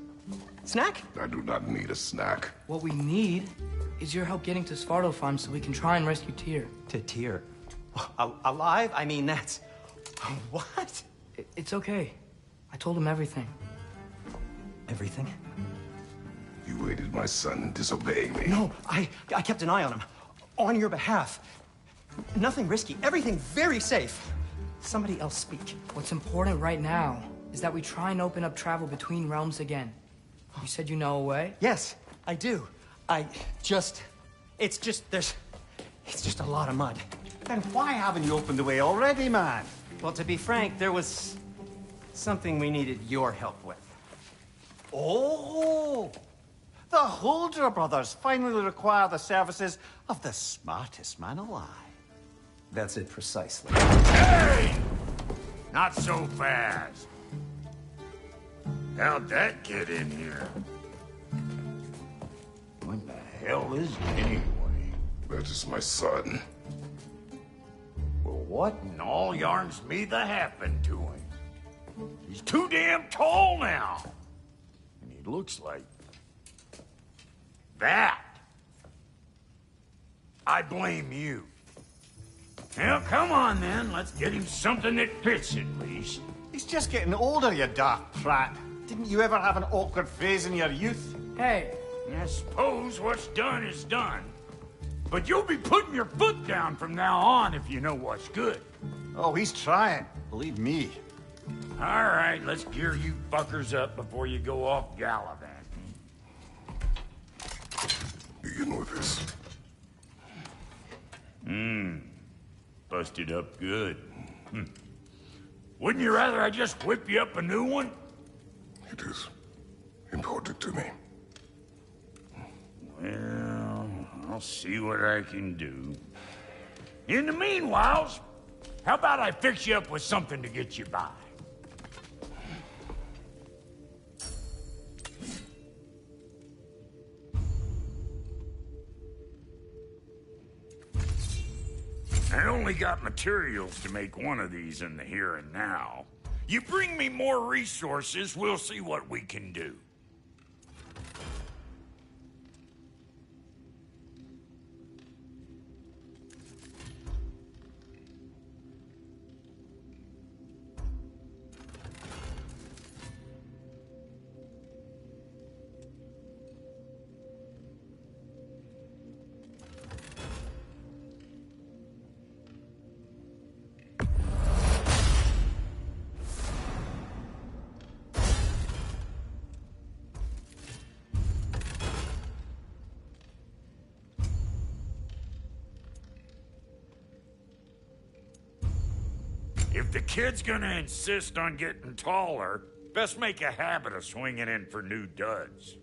Snack? I do not need a snack. What we need is your help getting to Svartalfheim so we can try and rescue Tyr. To Tyr? Alive? I mean, that's... What? It's okay. I told him everything. Everything? You aided my son in disobeying me. No, I kept an eye on him. On your behalf. Nothing risky. Everything very safe. Somebody else speak. What's important right now is that we try and open up travel between realms again. You said you know a way? Yes, I do. It's just a lot of mud. Then why haven't you opened the way already, man? Well, to be frank, there was something we needed your help with. Oh! The Holder brothers finally require the services of the smartest man alive. That's it precisely. Hey! Not so fast. How'd that get in here? What the hell is it anyway? That is my son. Well, what in all yarns me that happened to him? He's too damn tall now. And he looks like... that. I blame you. Well, come on then. Let's get him something that fits at least. He's just getting older, you dark prat. Didn't you ever have an awkward phase in your youth? Hey! I suppose what's done is done. But you'll be putting your foot down from now on if you know what's good. Oh, he's trying. Believe me. All right, let's gear you fuckers up before you go off gallivanting. You know this. Busted up good. Wouldn't you rather I just whip you up a new one? It is important to me. Well, I'll see what I can do. In the meanwhile, how about I fix you up with something to get you by? I only got materials to make one of these in the here and now. You bring me more resources, we'll see what we can do. If the kid's gonna insist on getting taller, best make a habit of swinging in for new duds.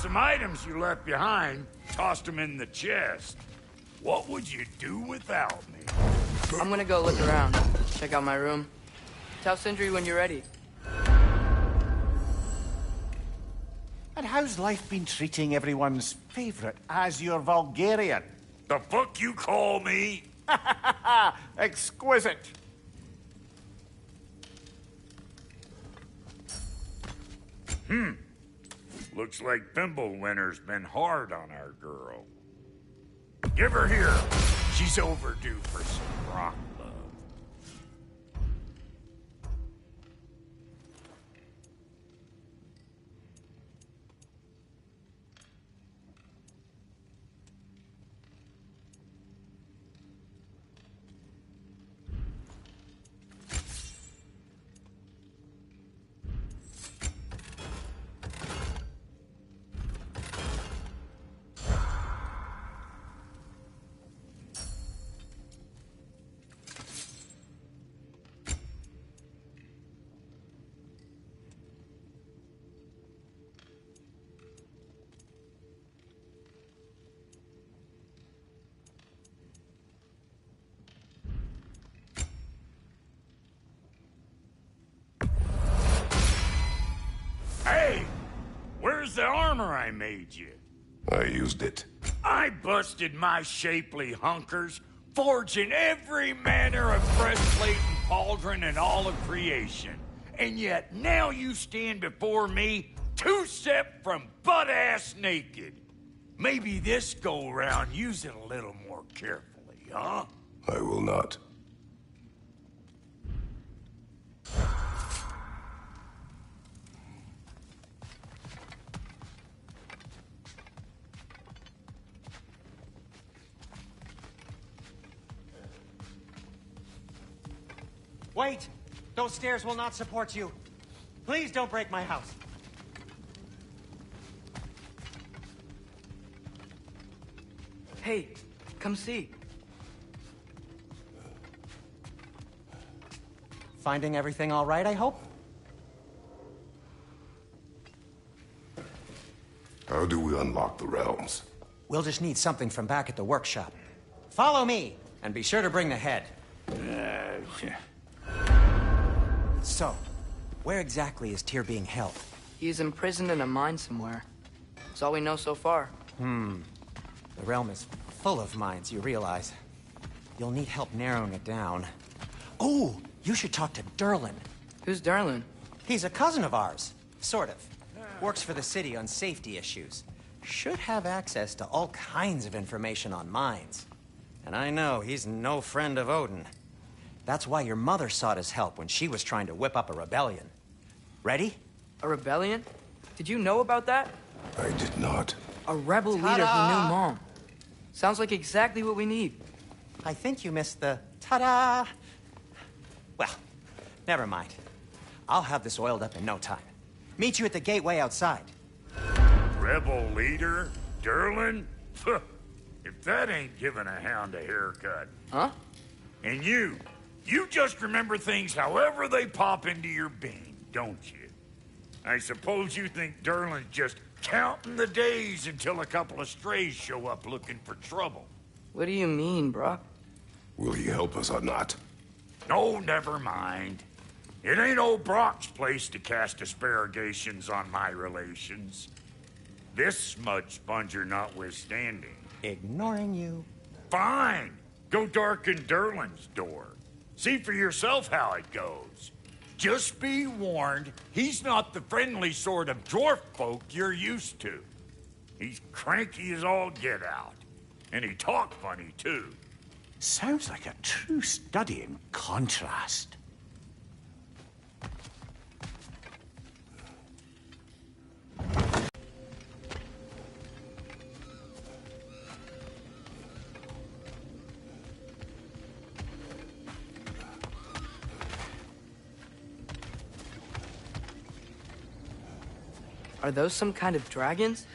some items you left behind. Tossed them in the chest. What would you do without me? I'm gonna go look around. Check out my room. Tell Sindri when you're ready. And how's life been treating everyone's favorite Azure Vulgarian? The fuck you call me? Exquisite. Looks like Thimblewinter's been hard on our girl. Give her here. She's overdue for some rock love. Hey! Where's the armor I made you? I used it. I busted my shapely hunkers, forging every manner of breastplate and pauldron in all of creation. And yet now you stand before me, two-step from butt-ass naked. Maybe this go-round use it a little more carefully, huh? I will not. Wait! Those stairs will not support you. Please don't break my house. Hey, come see. Finding everything all right, I hope? How do we unlock the realms? We'll just need something from back at the workshop. Follow me, and be sure to bring the head. So, where exactly is Tyr being held? He's imprisoned in a mine somewhere. That's all we know so far. The realm is full of mines, you realize. You'll need help narrowing it down. Oh, you should talk to Durlin. Who's Darlin? He's a cousin of ours. Sort of. Works for the city on safety issues. Should have access to all kinds of information on mines. And I know he's no friend of Odin. That's why your mother sought his help when she was trying to whip up a rebellion. Ready? A rebellion? Did you know about that? I did not. A rebel leader who knew Mom. Sounds like exactly what we need. I think you missed the ta-da. Well, never mind. I'll have this oiled up in no time. Meet you at the gateway outside. Rebel leader? Durlin? If that ain't giving a hound a haircut. Huh? And you just remember things however they pop into your bean, don't you? I suppose you think Durlin's just counting the days until a couple of strays show up looking for trouble. What do you mean, Brock? Will he help us or not? No, never mind. It ain't old Brock's place to cast asparagations on my relations. This smudge sponger notwithstanding. Ignoring you. Fine. Go darken Durlin's door. See for yourself how it goes. Just be warned, he's not the friendly sort of dwarf folk you're used to. He's cranky as all get out. And he talk funny, too. Sounds like a true study in contrast. Are those some kind of dragons?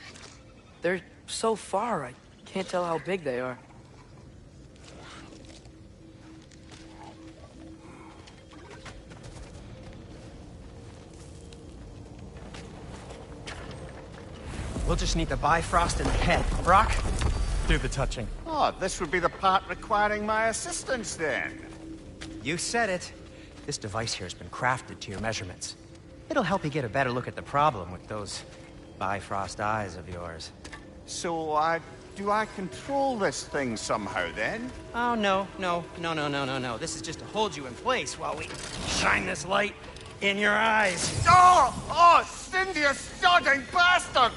They're so far, I can't tell how big they are. We'll just need the Bifrost in the head. Brock, do the touching. Oh, this would be the part requiring my assistance, then. You said it. This device here has been crafted to your measurements. It'll help you get a better look at the problem with those Bifrost eyes of yours. So, do I control this thing somehow, then? Oh, no. This is just to hold you in place while we shine this light in your eyes. Oh, Cindy, you sodding bastard!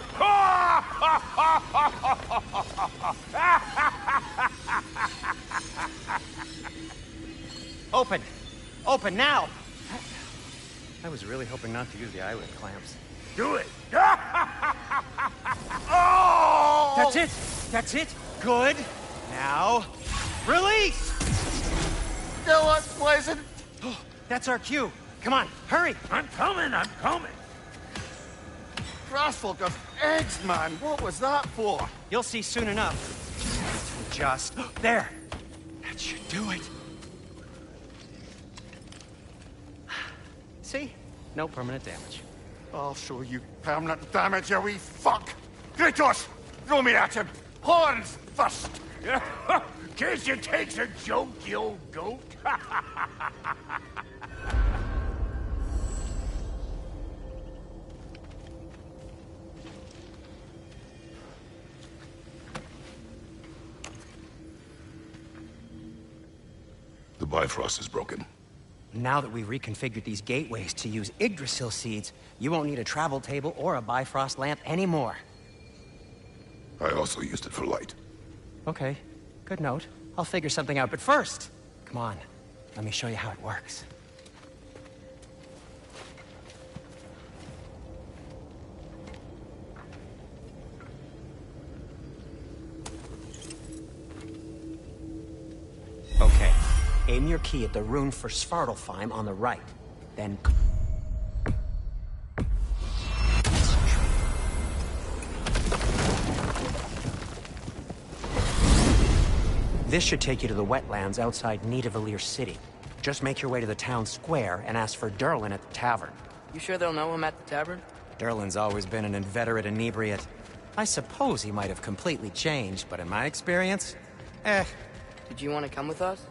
Open! Open now! I was really hoping not to use the eyelid clamps. Do it! Oh! That's it! That's it! Good! Now, release! Still unpleasant. That's our cue. Come on, hurry! I'm coming! Grassful of eggs, man. What was that for? You'll see soon enough. Just... There! That should do it. See? No permanent damage. I'll show you permanent damage, you wee fuck! Kratos! Throw me at him! Horns first! Case you takes a joke, you old goat. The Bifrost is broken. Now that we've reconfigured these gateways to use Yggdrasil seeds, you won't need a travel table or a Bifrost lamp anymore. I also used it for light. Okay, good note. I'll figure something out, but first, come on, let me show you how it works. Okay, aim your key at the rune for Svartalfheim on the right, then... This should take you to the wetlands outside Nidavellir City. Just make your way to the town square and ask for Durlin at the tavern. You sure they'll know him at the tavern? Durlin's always been an inveterate inebriate. I suppose he might have completely changed, but in my experience, Did you want to come with us?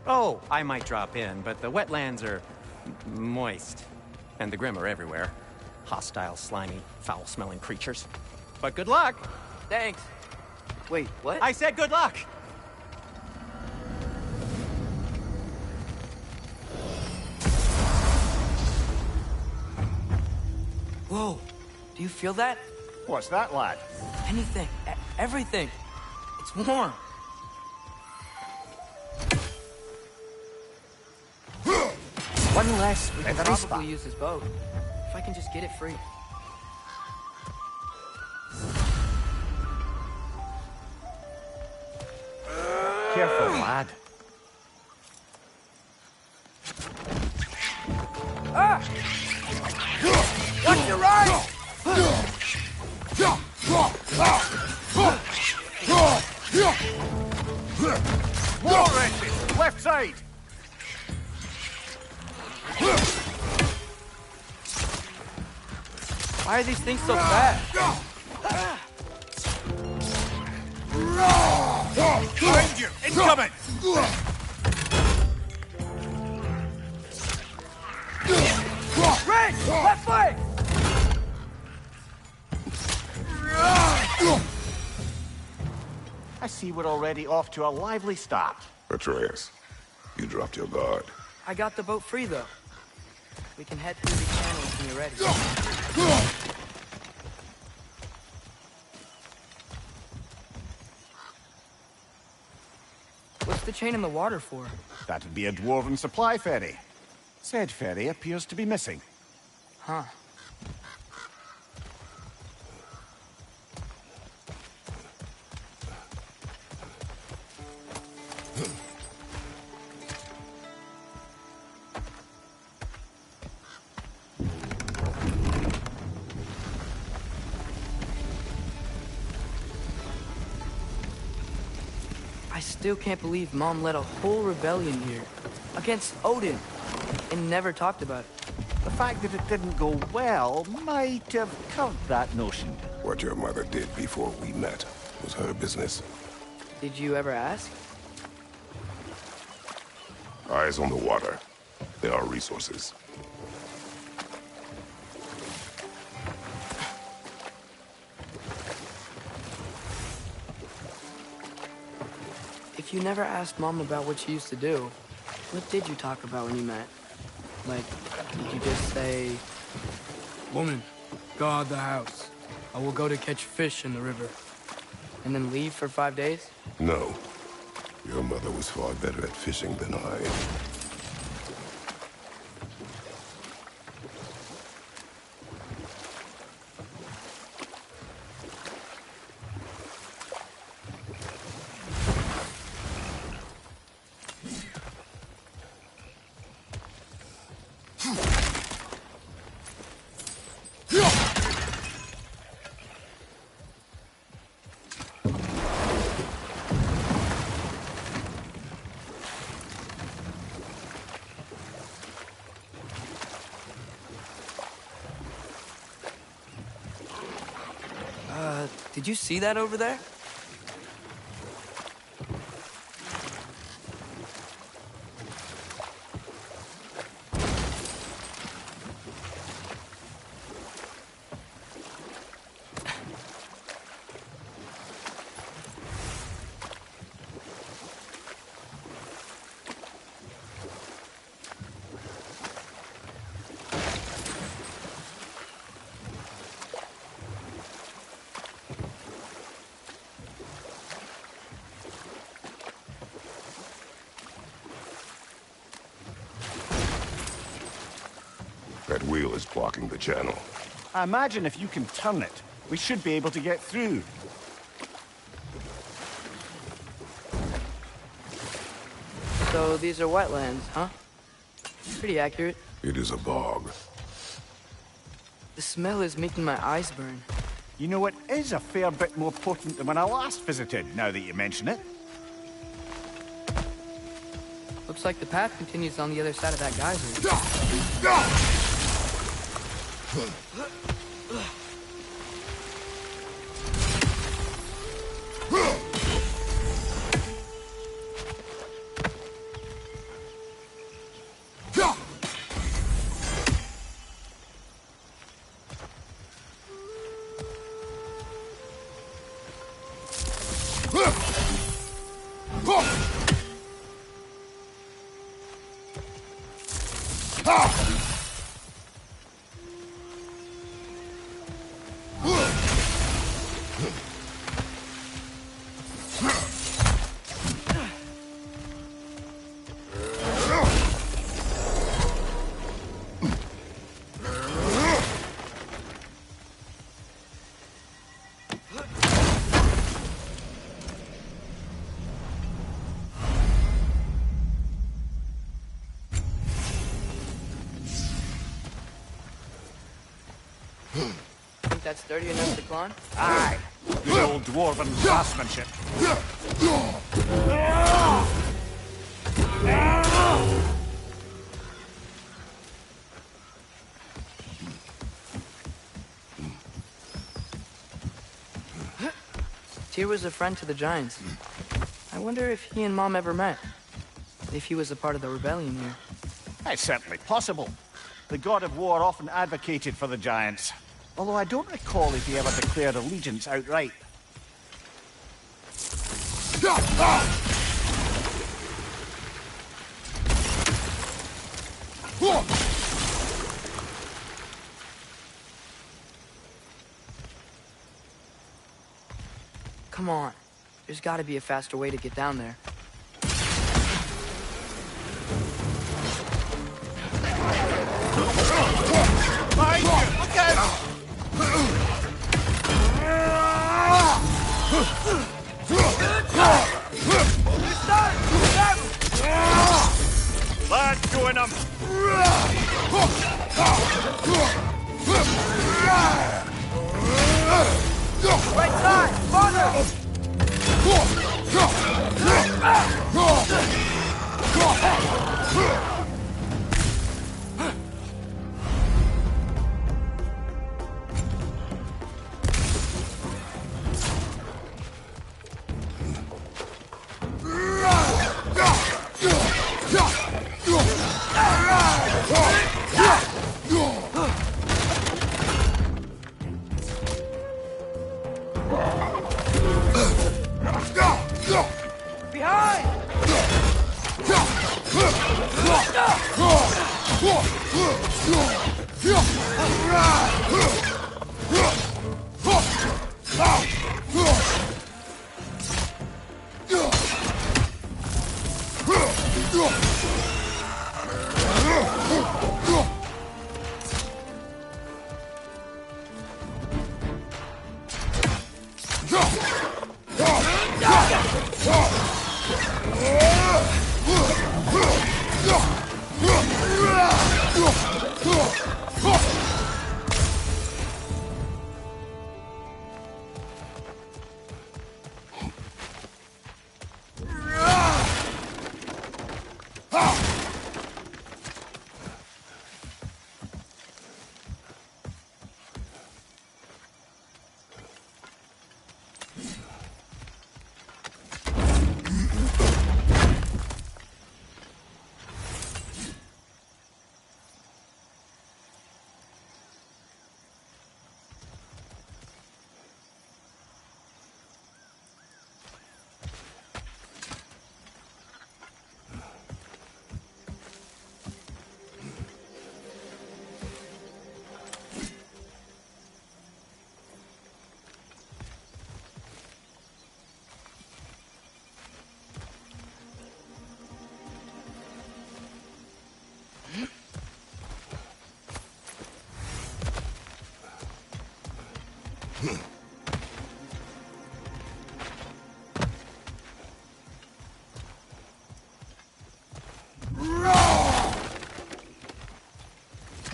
Oh, I might drop in, but the wetlands are moist. And the Grim are everywhere. Hostile, slimy, foul-smelling creatures. But good luck! Thanks. Wait, what? I said good luck! Whoa, do you feel that? What's that, lad? Anything, everything. It's warm. One less we I can probably use his boat. If I can just get it free. Careful, lad. Ah! Watch your right! More wrenches! Left side! Why are these things so fast? Behind you! Incoming! Red! Left flank! I see we're already off to a lively start. Atreus, you dropped your guard. I got the boat free, though. We can head through the channels when you're ready. What's the chain in the water for? That'd be a dwarven supply ferry. Said ferry appears to be missing. Huh. I still can't believe Mom led a whole rebellion here. Against Odin. And never talked about it. The fact that it didn't go well might have covered that notion. What your mother did before we met was her business. Did you ever ask? Eyes on the water. There are resources. If you never asked Mom about what she used to do, what did you talk about when you met? Like, did you just say... Woman, guard the house. I will go to catch fish in the river. And then leave for 5 days? No. Your mother was far better at fishing than I. Did you see that over there? That wheel is blocking the channel. I imagine if you can turn it, we should be able to get through. So these are wetlands, huh? Pretty accurate. It is a bog. The smell is making my eyes burn. You know, it is a fair bit more potent than when I last visited, now that you mention it. Looks like the path continues on the other side of that geyser. Think that's sturdy enough to climb? Aye. Good old dwarven craftsmanship. Tyr was a friend to the Giants. I wonder if he and Mom ever met. If he was a part of the rebellion here. It's certainly possible. The god of war often advocated for the Giants. Although I don't recall if he ever declared allegiance outright. Come on. There's gotta be a faster way to get down there. Look out! Lads, join them! Right side! Farther! Behind!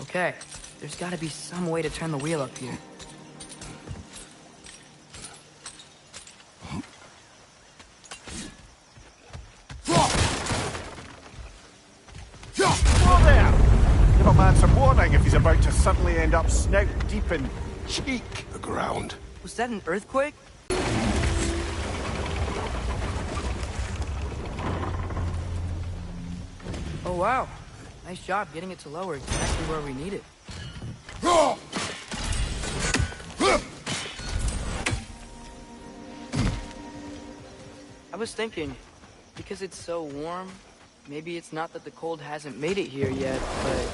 Okay, there's gotta be some way to turn the wheel up here. Whoa there! Give a man some warning if he's about to suddenly end up snout deep in cheek. The ground. Was that an earthquake? Oh wow, nice job getting it to lower exactly where we need it. I was thinking, because it's so warm, maybe it's not that the cold hasn't made it here yet, but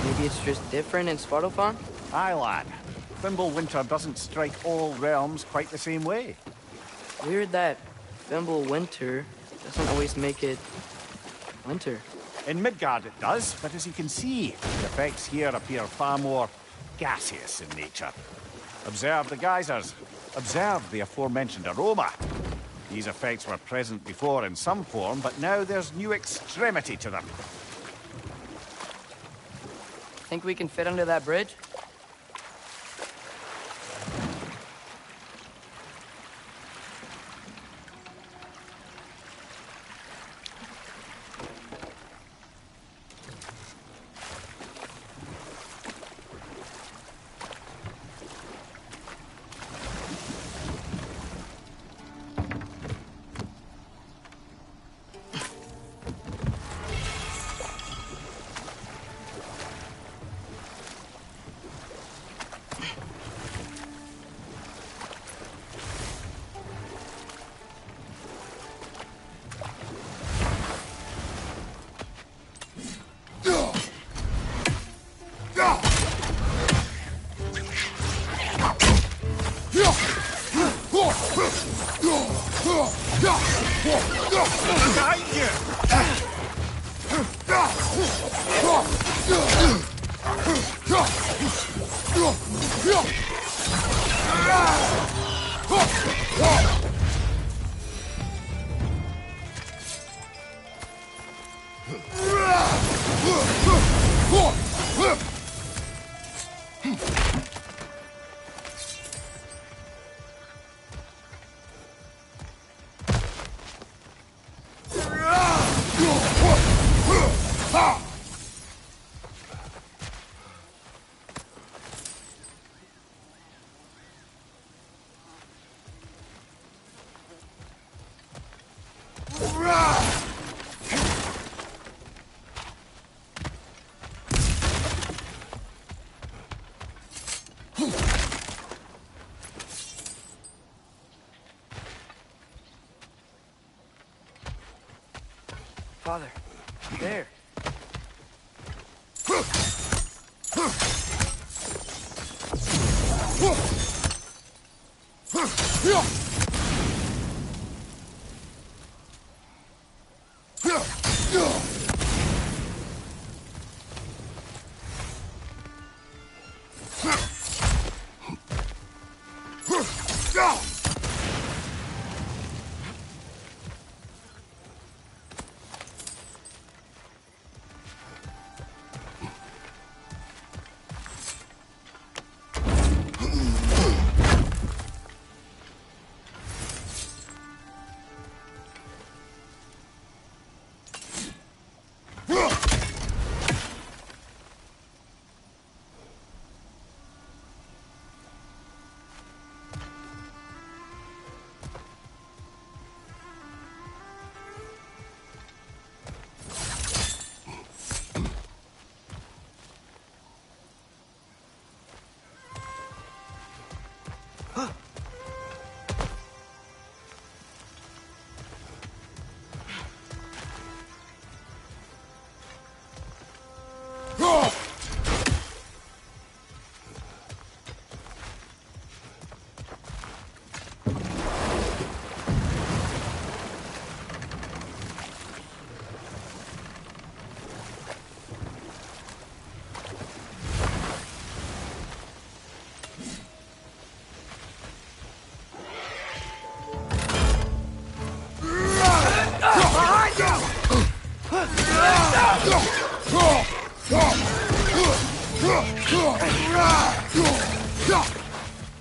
maybe it's just different in Svartalfheim? Aye, lad. Thimble winter doesn't strike all realms quite the same way. Weird that Thimble winter doesn't always make it winter. In Midgard it does, but as you can see, the effects here appear far more gaseous in nature. Observe the geysers. Observe the aforementioned aroma. These effects were present before in some form, but now there's new extremity to them. Think we can fit under that bridge? Father, there.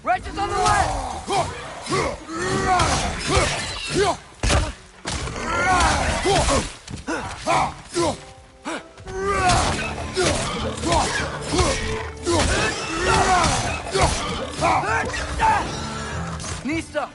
Righteous on the left! Nista!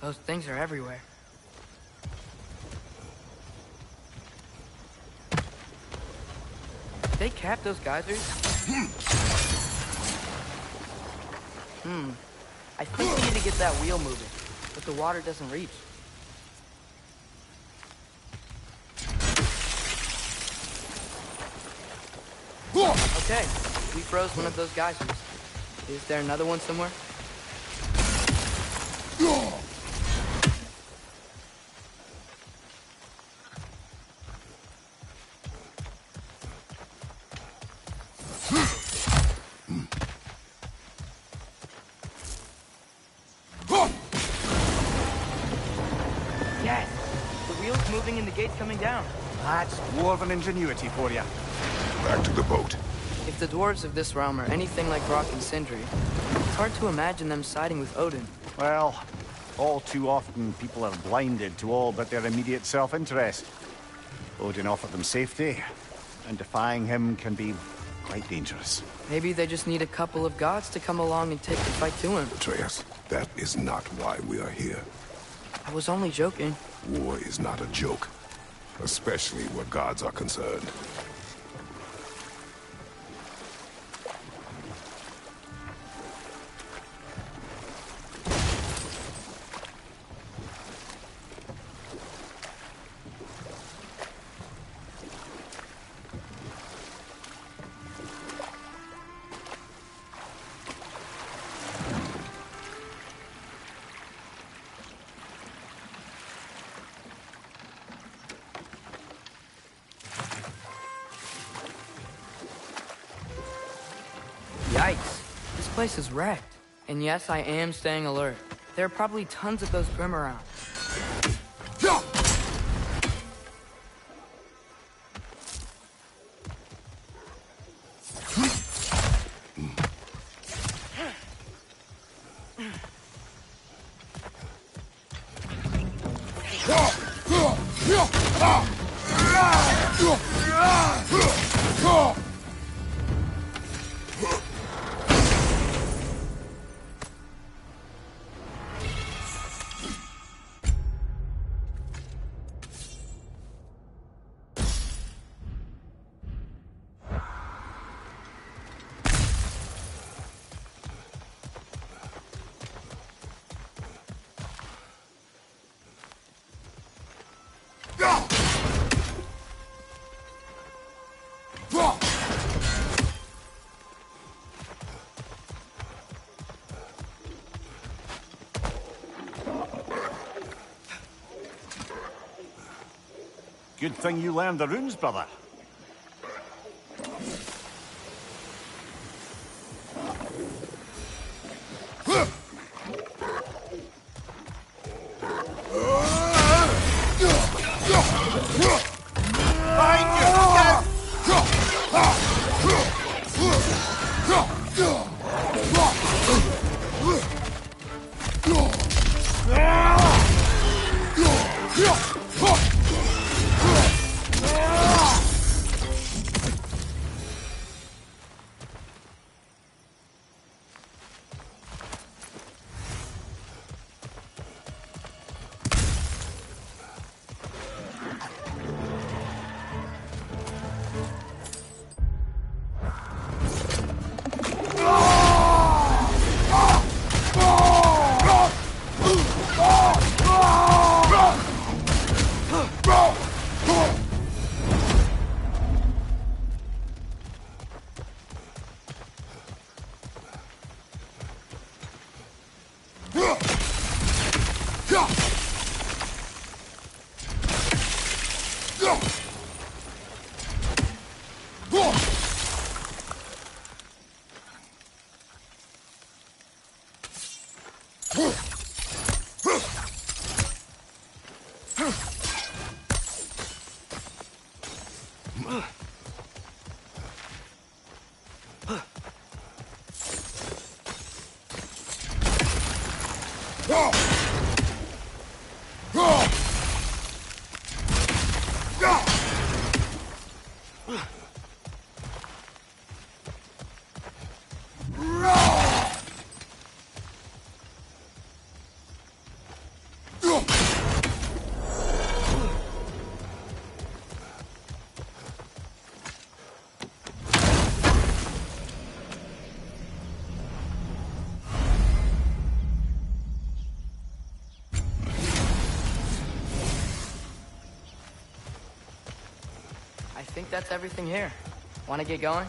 Those things are everywhere. Did they cap those geysers? I think we need to get that wheel moving, but the water doesn't reach. Okay, we froze one of those geysers. Is there another one somewhere? Yes! The wheel's moving and the gate's coming down. That's dwarven ingenuity for you. Back to the boat. If the dwarves of this realm are anything like Brock and Sindri, it's hard to imagine them siding with Odin. Well, all too often people are blinded to all but their immediate self-interest. Odin offered them safety, and defying him can be quite dangerous. Maybe they just need a couple of gods to come along and take the fight to him. Atreus, that is not why we are here. I was only joking. War is not a joke, especially where gods are concerned. Yikes. This place is wrecked. And yes, I am staying alert. There are probably tons of those Grim around. Good thing you learned the runes, brother. I think that's everything here. Want to get going?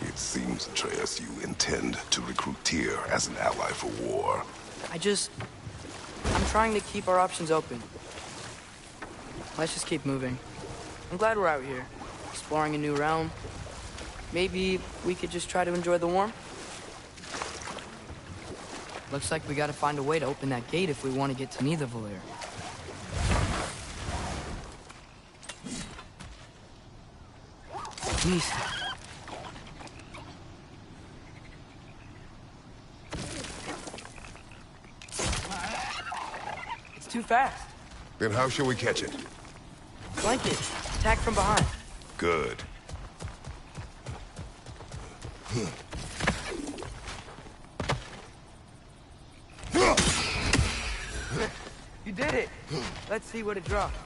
It seems, Atreus, you intend to recruit Tyr as an ally for war. I'm trying to keep our options open. Let's just keep moving. I'm glad we're out here, exploring a new realm. Maybe we could just try to enjoy the warmth? Looks like we gotta find a way to open that gate if we want to get to Nidavellir. Misa. It's too fast. Then how shall we catch it? Flank it. Attack from behind. Good. You did it. Let's see what it drops.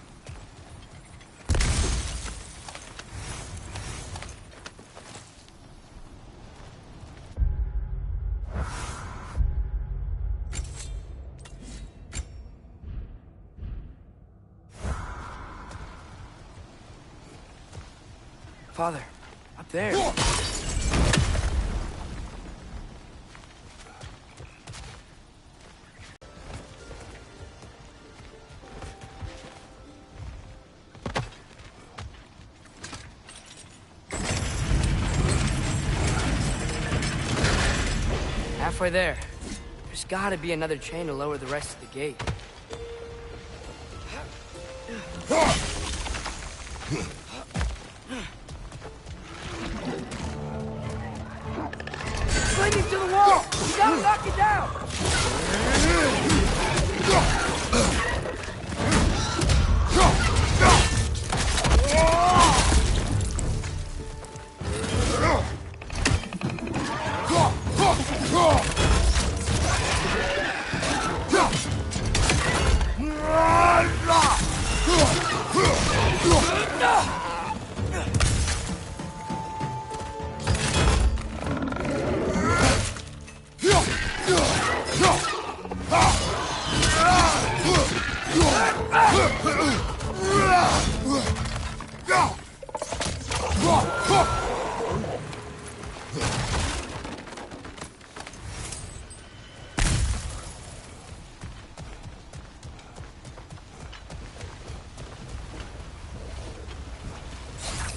Father, up there. Halfway there. There's gotta be another chain to lower the rest of the gate. to the wall! You gotta knock it down!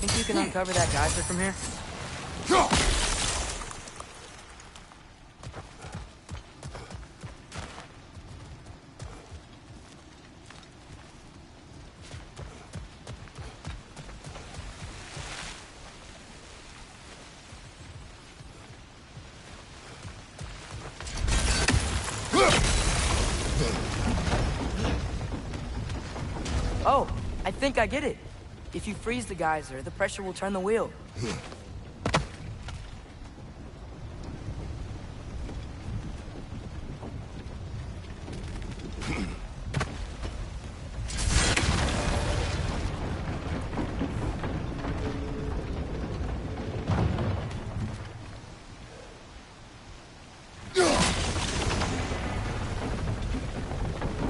Think you can uncover that geyser from here? Oh, I think I get it. If you freeze the geyser, the pressure will turn the wheel.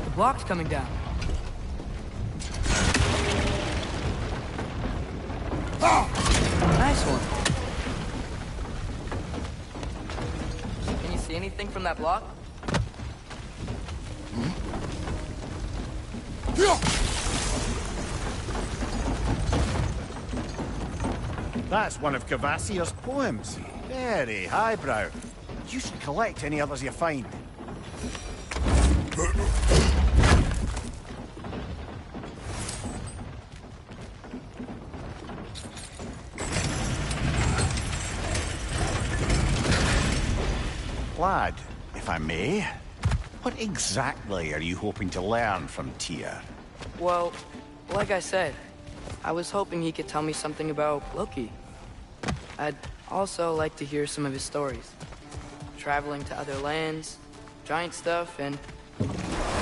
The block's coming down. Nice one. Can you see anything from that block? That's one of Cavassia's poems. Very highbrow. You should collect any others you find. Lad, if I may, what exactly are you hoping to learn from Tyr? Well, like I said, I was hoping he could tell me something about Loki. I'd also like to hear some of his stories. Traveling to other lands, giant stuff, and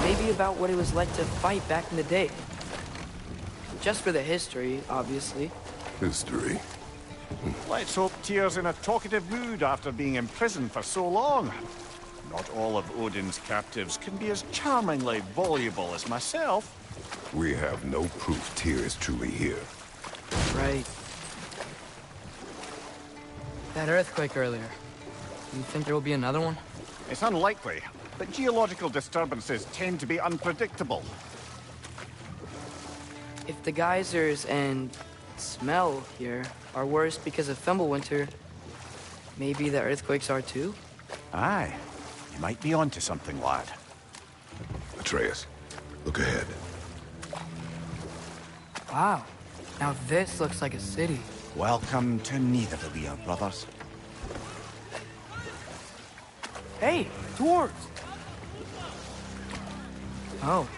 maybe about what it was like to fight back in the day. Just for the history, obviously. History? Let's hope Tyr's in a talkative mood after being imprisoned for so long. Not all of Odin's captives can be as charmingly voluble as myself. We have no proof Tyr is truly here. Right. That earthquake earlier. You think there will be another one? It's unlikely, but geological disturbances tend to be unpredictable. If the geysers and smell here are worse because of Fimbulwinter, maybe the earthquakes are too? Aye. You might be onto something, lad. Atreus, look ahead. Wow. Now this looks like a city. Welcome to Nidavellir, brothers. Hey, dwarves! Oh.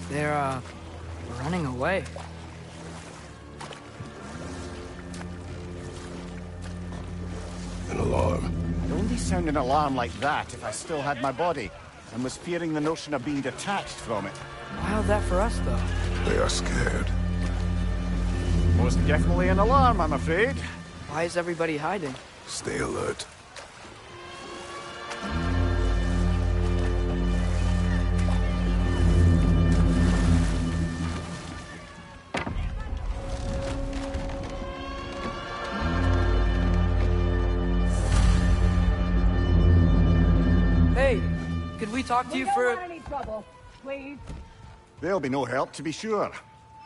They're, running away. An alarm. I'd only sound an alarm like that if I still had my body, and was fearing the notion of being detached from it. How's that for us, though? They are scared. Most definitely an alarm, I'm afraid. Why is everybody hiding? Stay alert. Hey, could we talk to you for... We don't want any trouble, please. There'll be no help, to be sure.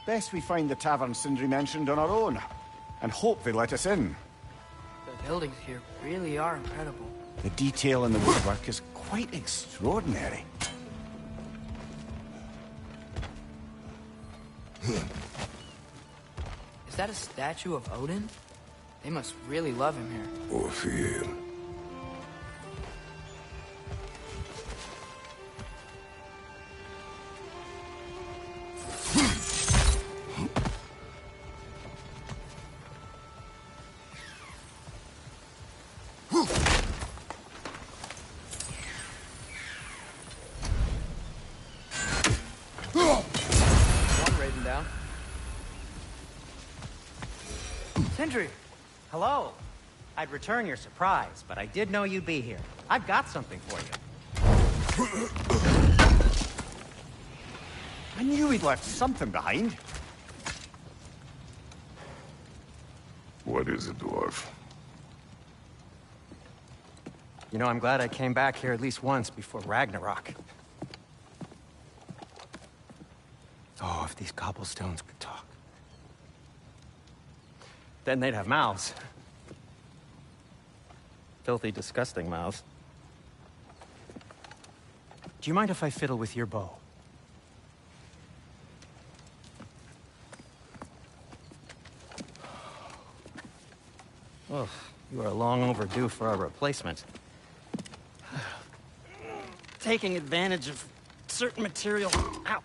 Best we find the tavern Sindri mentioned on our own, and hope they let us in. The buildings here really are incredible. The detail in the woodwork is quite extraordinary. Is that a statue of Odin? They must really love him here. Or fear him. Sindri! Hello. I'd return your surprise, but I did know you'd be here. I've got something for you. I knew he'd left something behind. What is it, dwarf? You know, I'm glad I came back here at least once before Ragnarok. Oh, if these cobblestones could talk. Then they'd have mouths. Filthy, disgusting mouths. Do you mind if I fiddle with your bow? Oh, you are long overdue for a replacement. Taking advantage of certain material. Ow.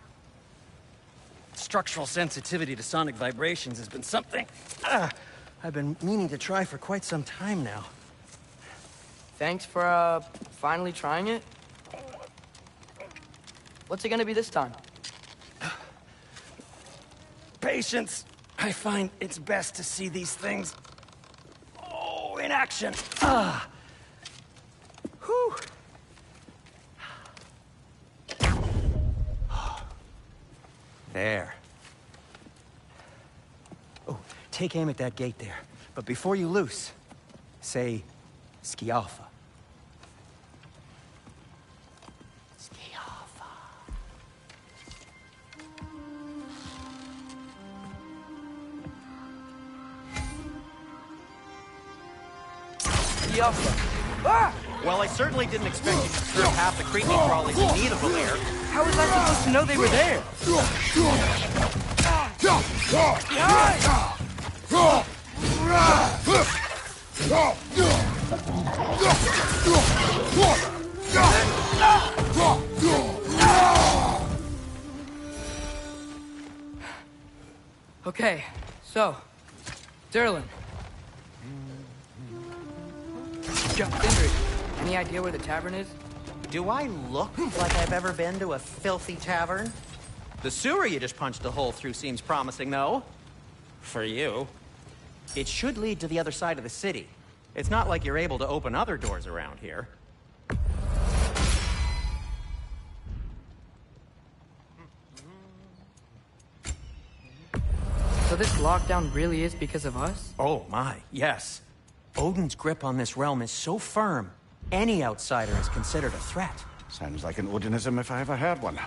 Structural sensitivity to sonic vibrations has been something I've been meaning to try for quite some time now. Thanks for, finally trying it. What's it gonna be this time? Patience. I find it's best to see these things, in action. Whew. There. Oh, take aim at that gate there. But before you loose, say, Skialfa. Skialfa. Skialfa. Ah! Well, I certainly didn't expect you to throw half the creepy crawlies in need of a lair. How was I supposed to know they were there? Okay, so, Durlin. Sindri, any idea where the tavern is? Do I look like I've ever been to a filthy tavern? The sewer you just punched a hole through seems promising, though. For you. It should lead to the other side of the city. It's not like you're able to open other doors around here. So this lockdown really is because of us? Oh my, yes. Odin's grip on this realm is so firm, any outsider is considered a threat. Sounds like an Odinism if I ever heard one.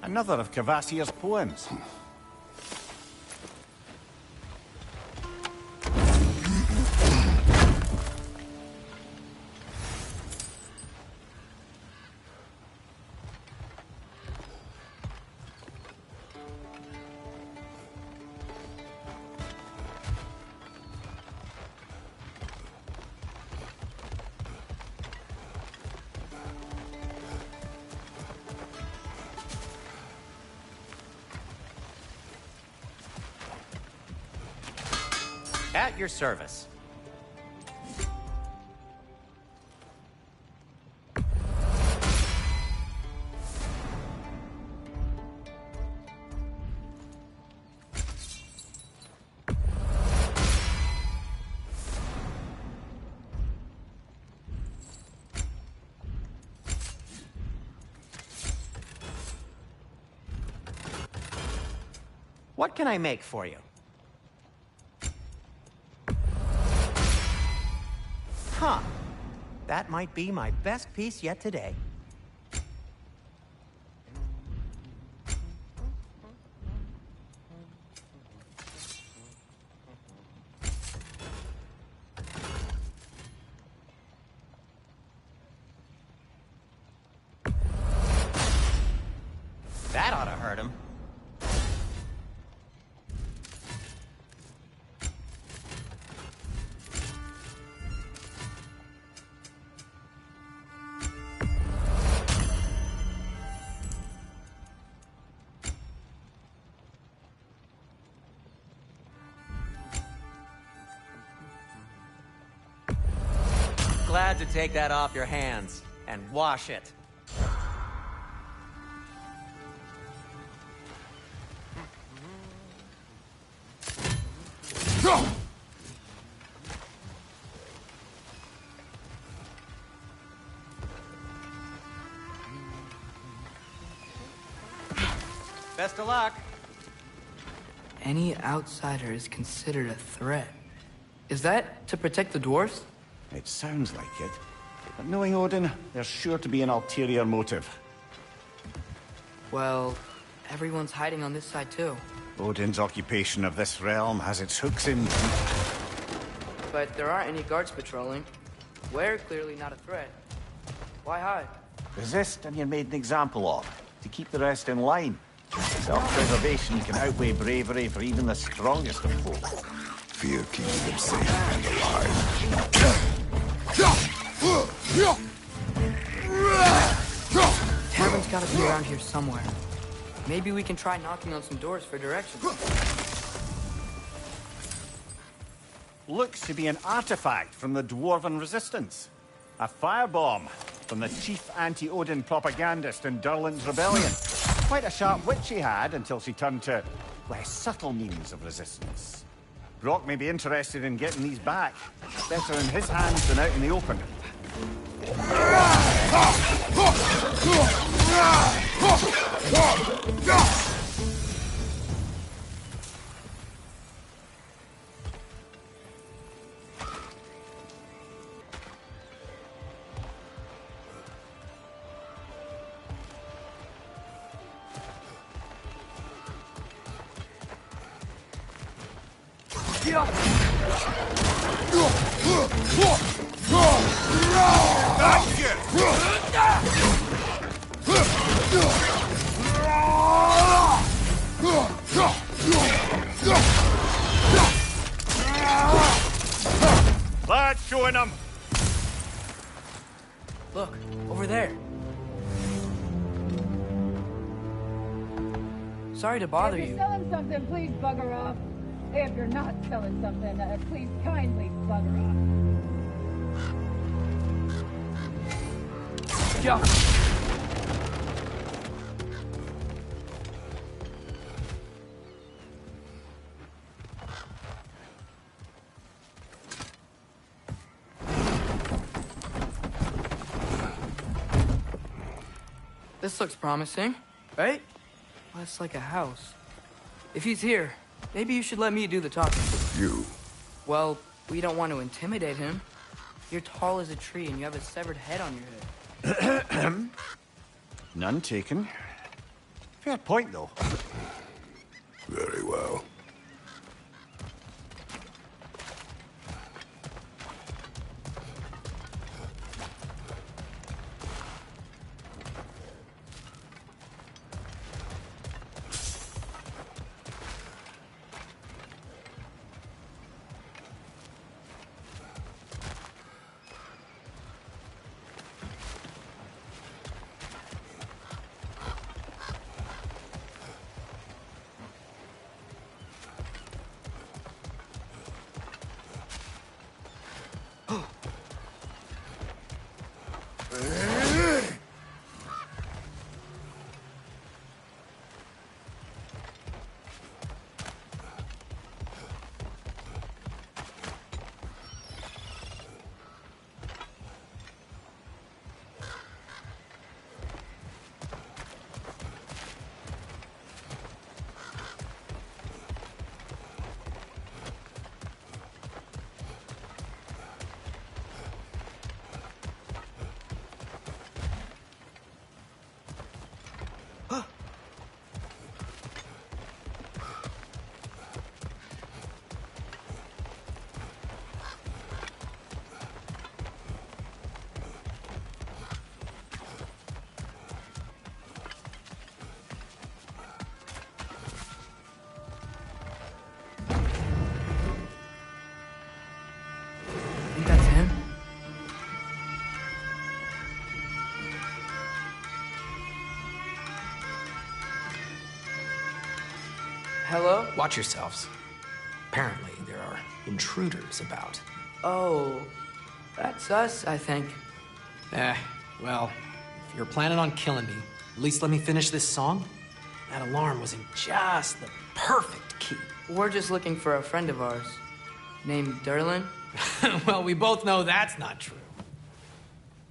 Another of Kvasir's poems. At your service. What can I make for you? Huh. That might be my best piece yet today. That ought to hurt him. glad to take that off your hands and wash it. Best of luck. Any outsider is considered a threat. Is that to protect the dwarves? It sounds like it. But knowing Odin, there's sure to be an ulterior motive. Well, everyone's hiding on this side too. Odin's occupation of this realm has its hooks in... But there aren't any guards patrolling. We're clearly not a threat. Why hide? Resist and you're made an example of, to keep the rest in line. Self-preservation can outweigh bravery for even the strongest of folk. Fear keeps them safe and alive. Tavern's gotta be around here somewhere. Maybe we can try knocking on some doors for directions. Looks to be an artifact from the Dwarven Resistance. A firebomb from the chief anti-Odin propagandist in Durland's rebellion. Quite a sharp wit she had until she turned to less subtle means of resistance. Brock may be interested in getting these back. Better in his hands than out in the open. That's showing them. Look, over there. Sorry to bother If you. you're selling something, please bugger off. If you're not selling something, please kindly bugger off. Jump! This looks promising, right? Well, it's like a house. If he's here, maybe you should let me do the talking. You? Well, we don't want to intimidate him. You're tall as a tree and you have a severed head on your head. None taken. Fair point, though. Very well. Think that's him? Hello? Watch yourselves. Apparently, there are intruders about. Oh, That's us, I think. Well, if you're planning on killing me, at least let me finish this song. That alarm was in just the perfect key. We're just looking for a friend of ours, named Derlin. Well, we both know that's not true.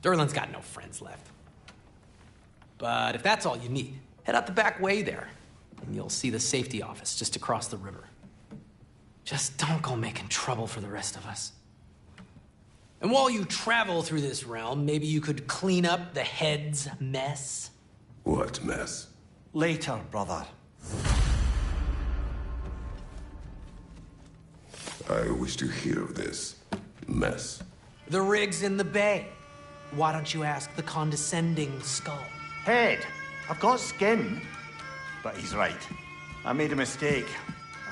Derlin's got no friends left. But if that's all you need, head out the back way there, and you'll see the safety office just across the river. Just don't go making trouble for the rest of us. And while you travel through this realm, maybe you could clean up the head's mess. What mess? Later, brother. I wish to hear of this mess. The rig's in the bay. Why don't you ask the condescending skull? Head, I've got skin. But he's right. I made a mistake.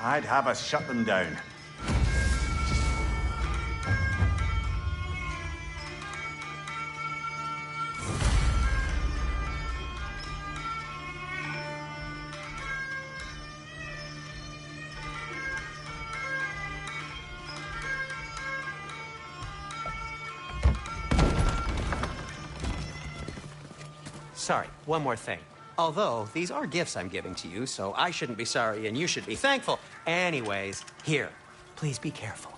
I'd have us shut them down. Sorry, one more thing. Although, these are gifts I'm giving to you, so I shouldn't be sorry and you should be thankful. Anyways, here, please be careful.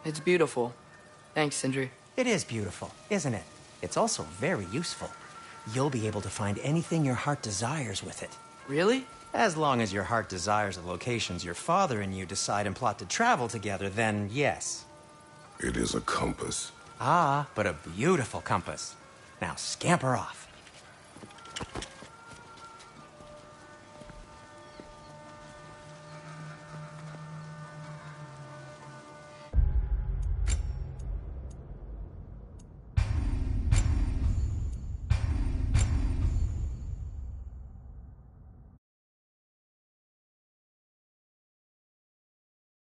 It's beautiful. Thanks, Sindri. It is beautiful, isn't it? It's also very useful. You'll be able to find anything your heart desires with it. Really? As long as your heart desires the locations your father and you decide and plot to travel together, then yes. It is a compass. Ah, but a beautiful compass. Now scamper off.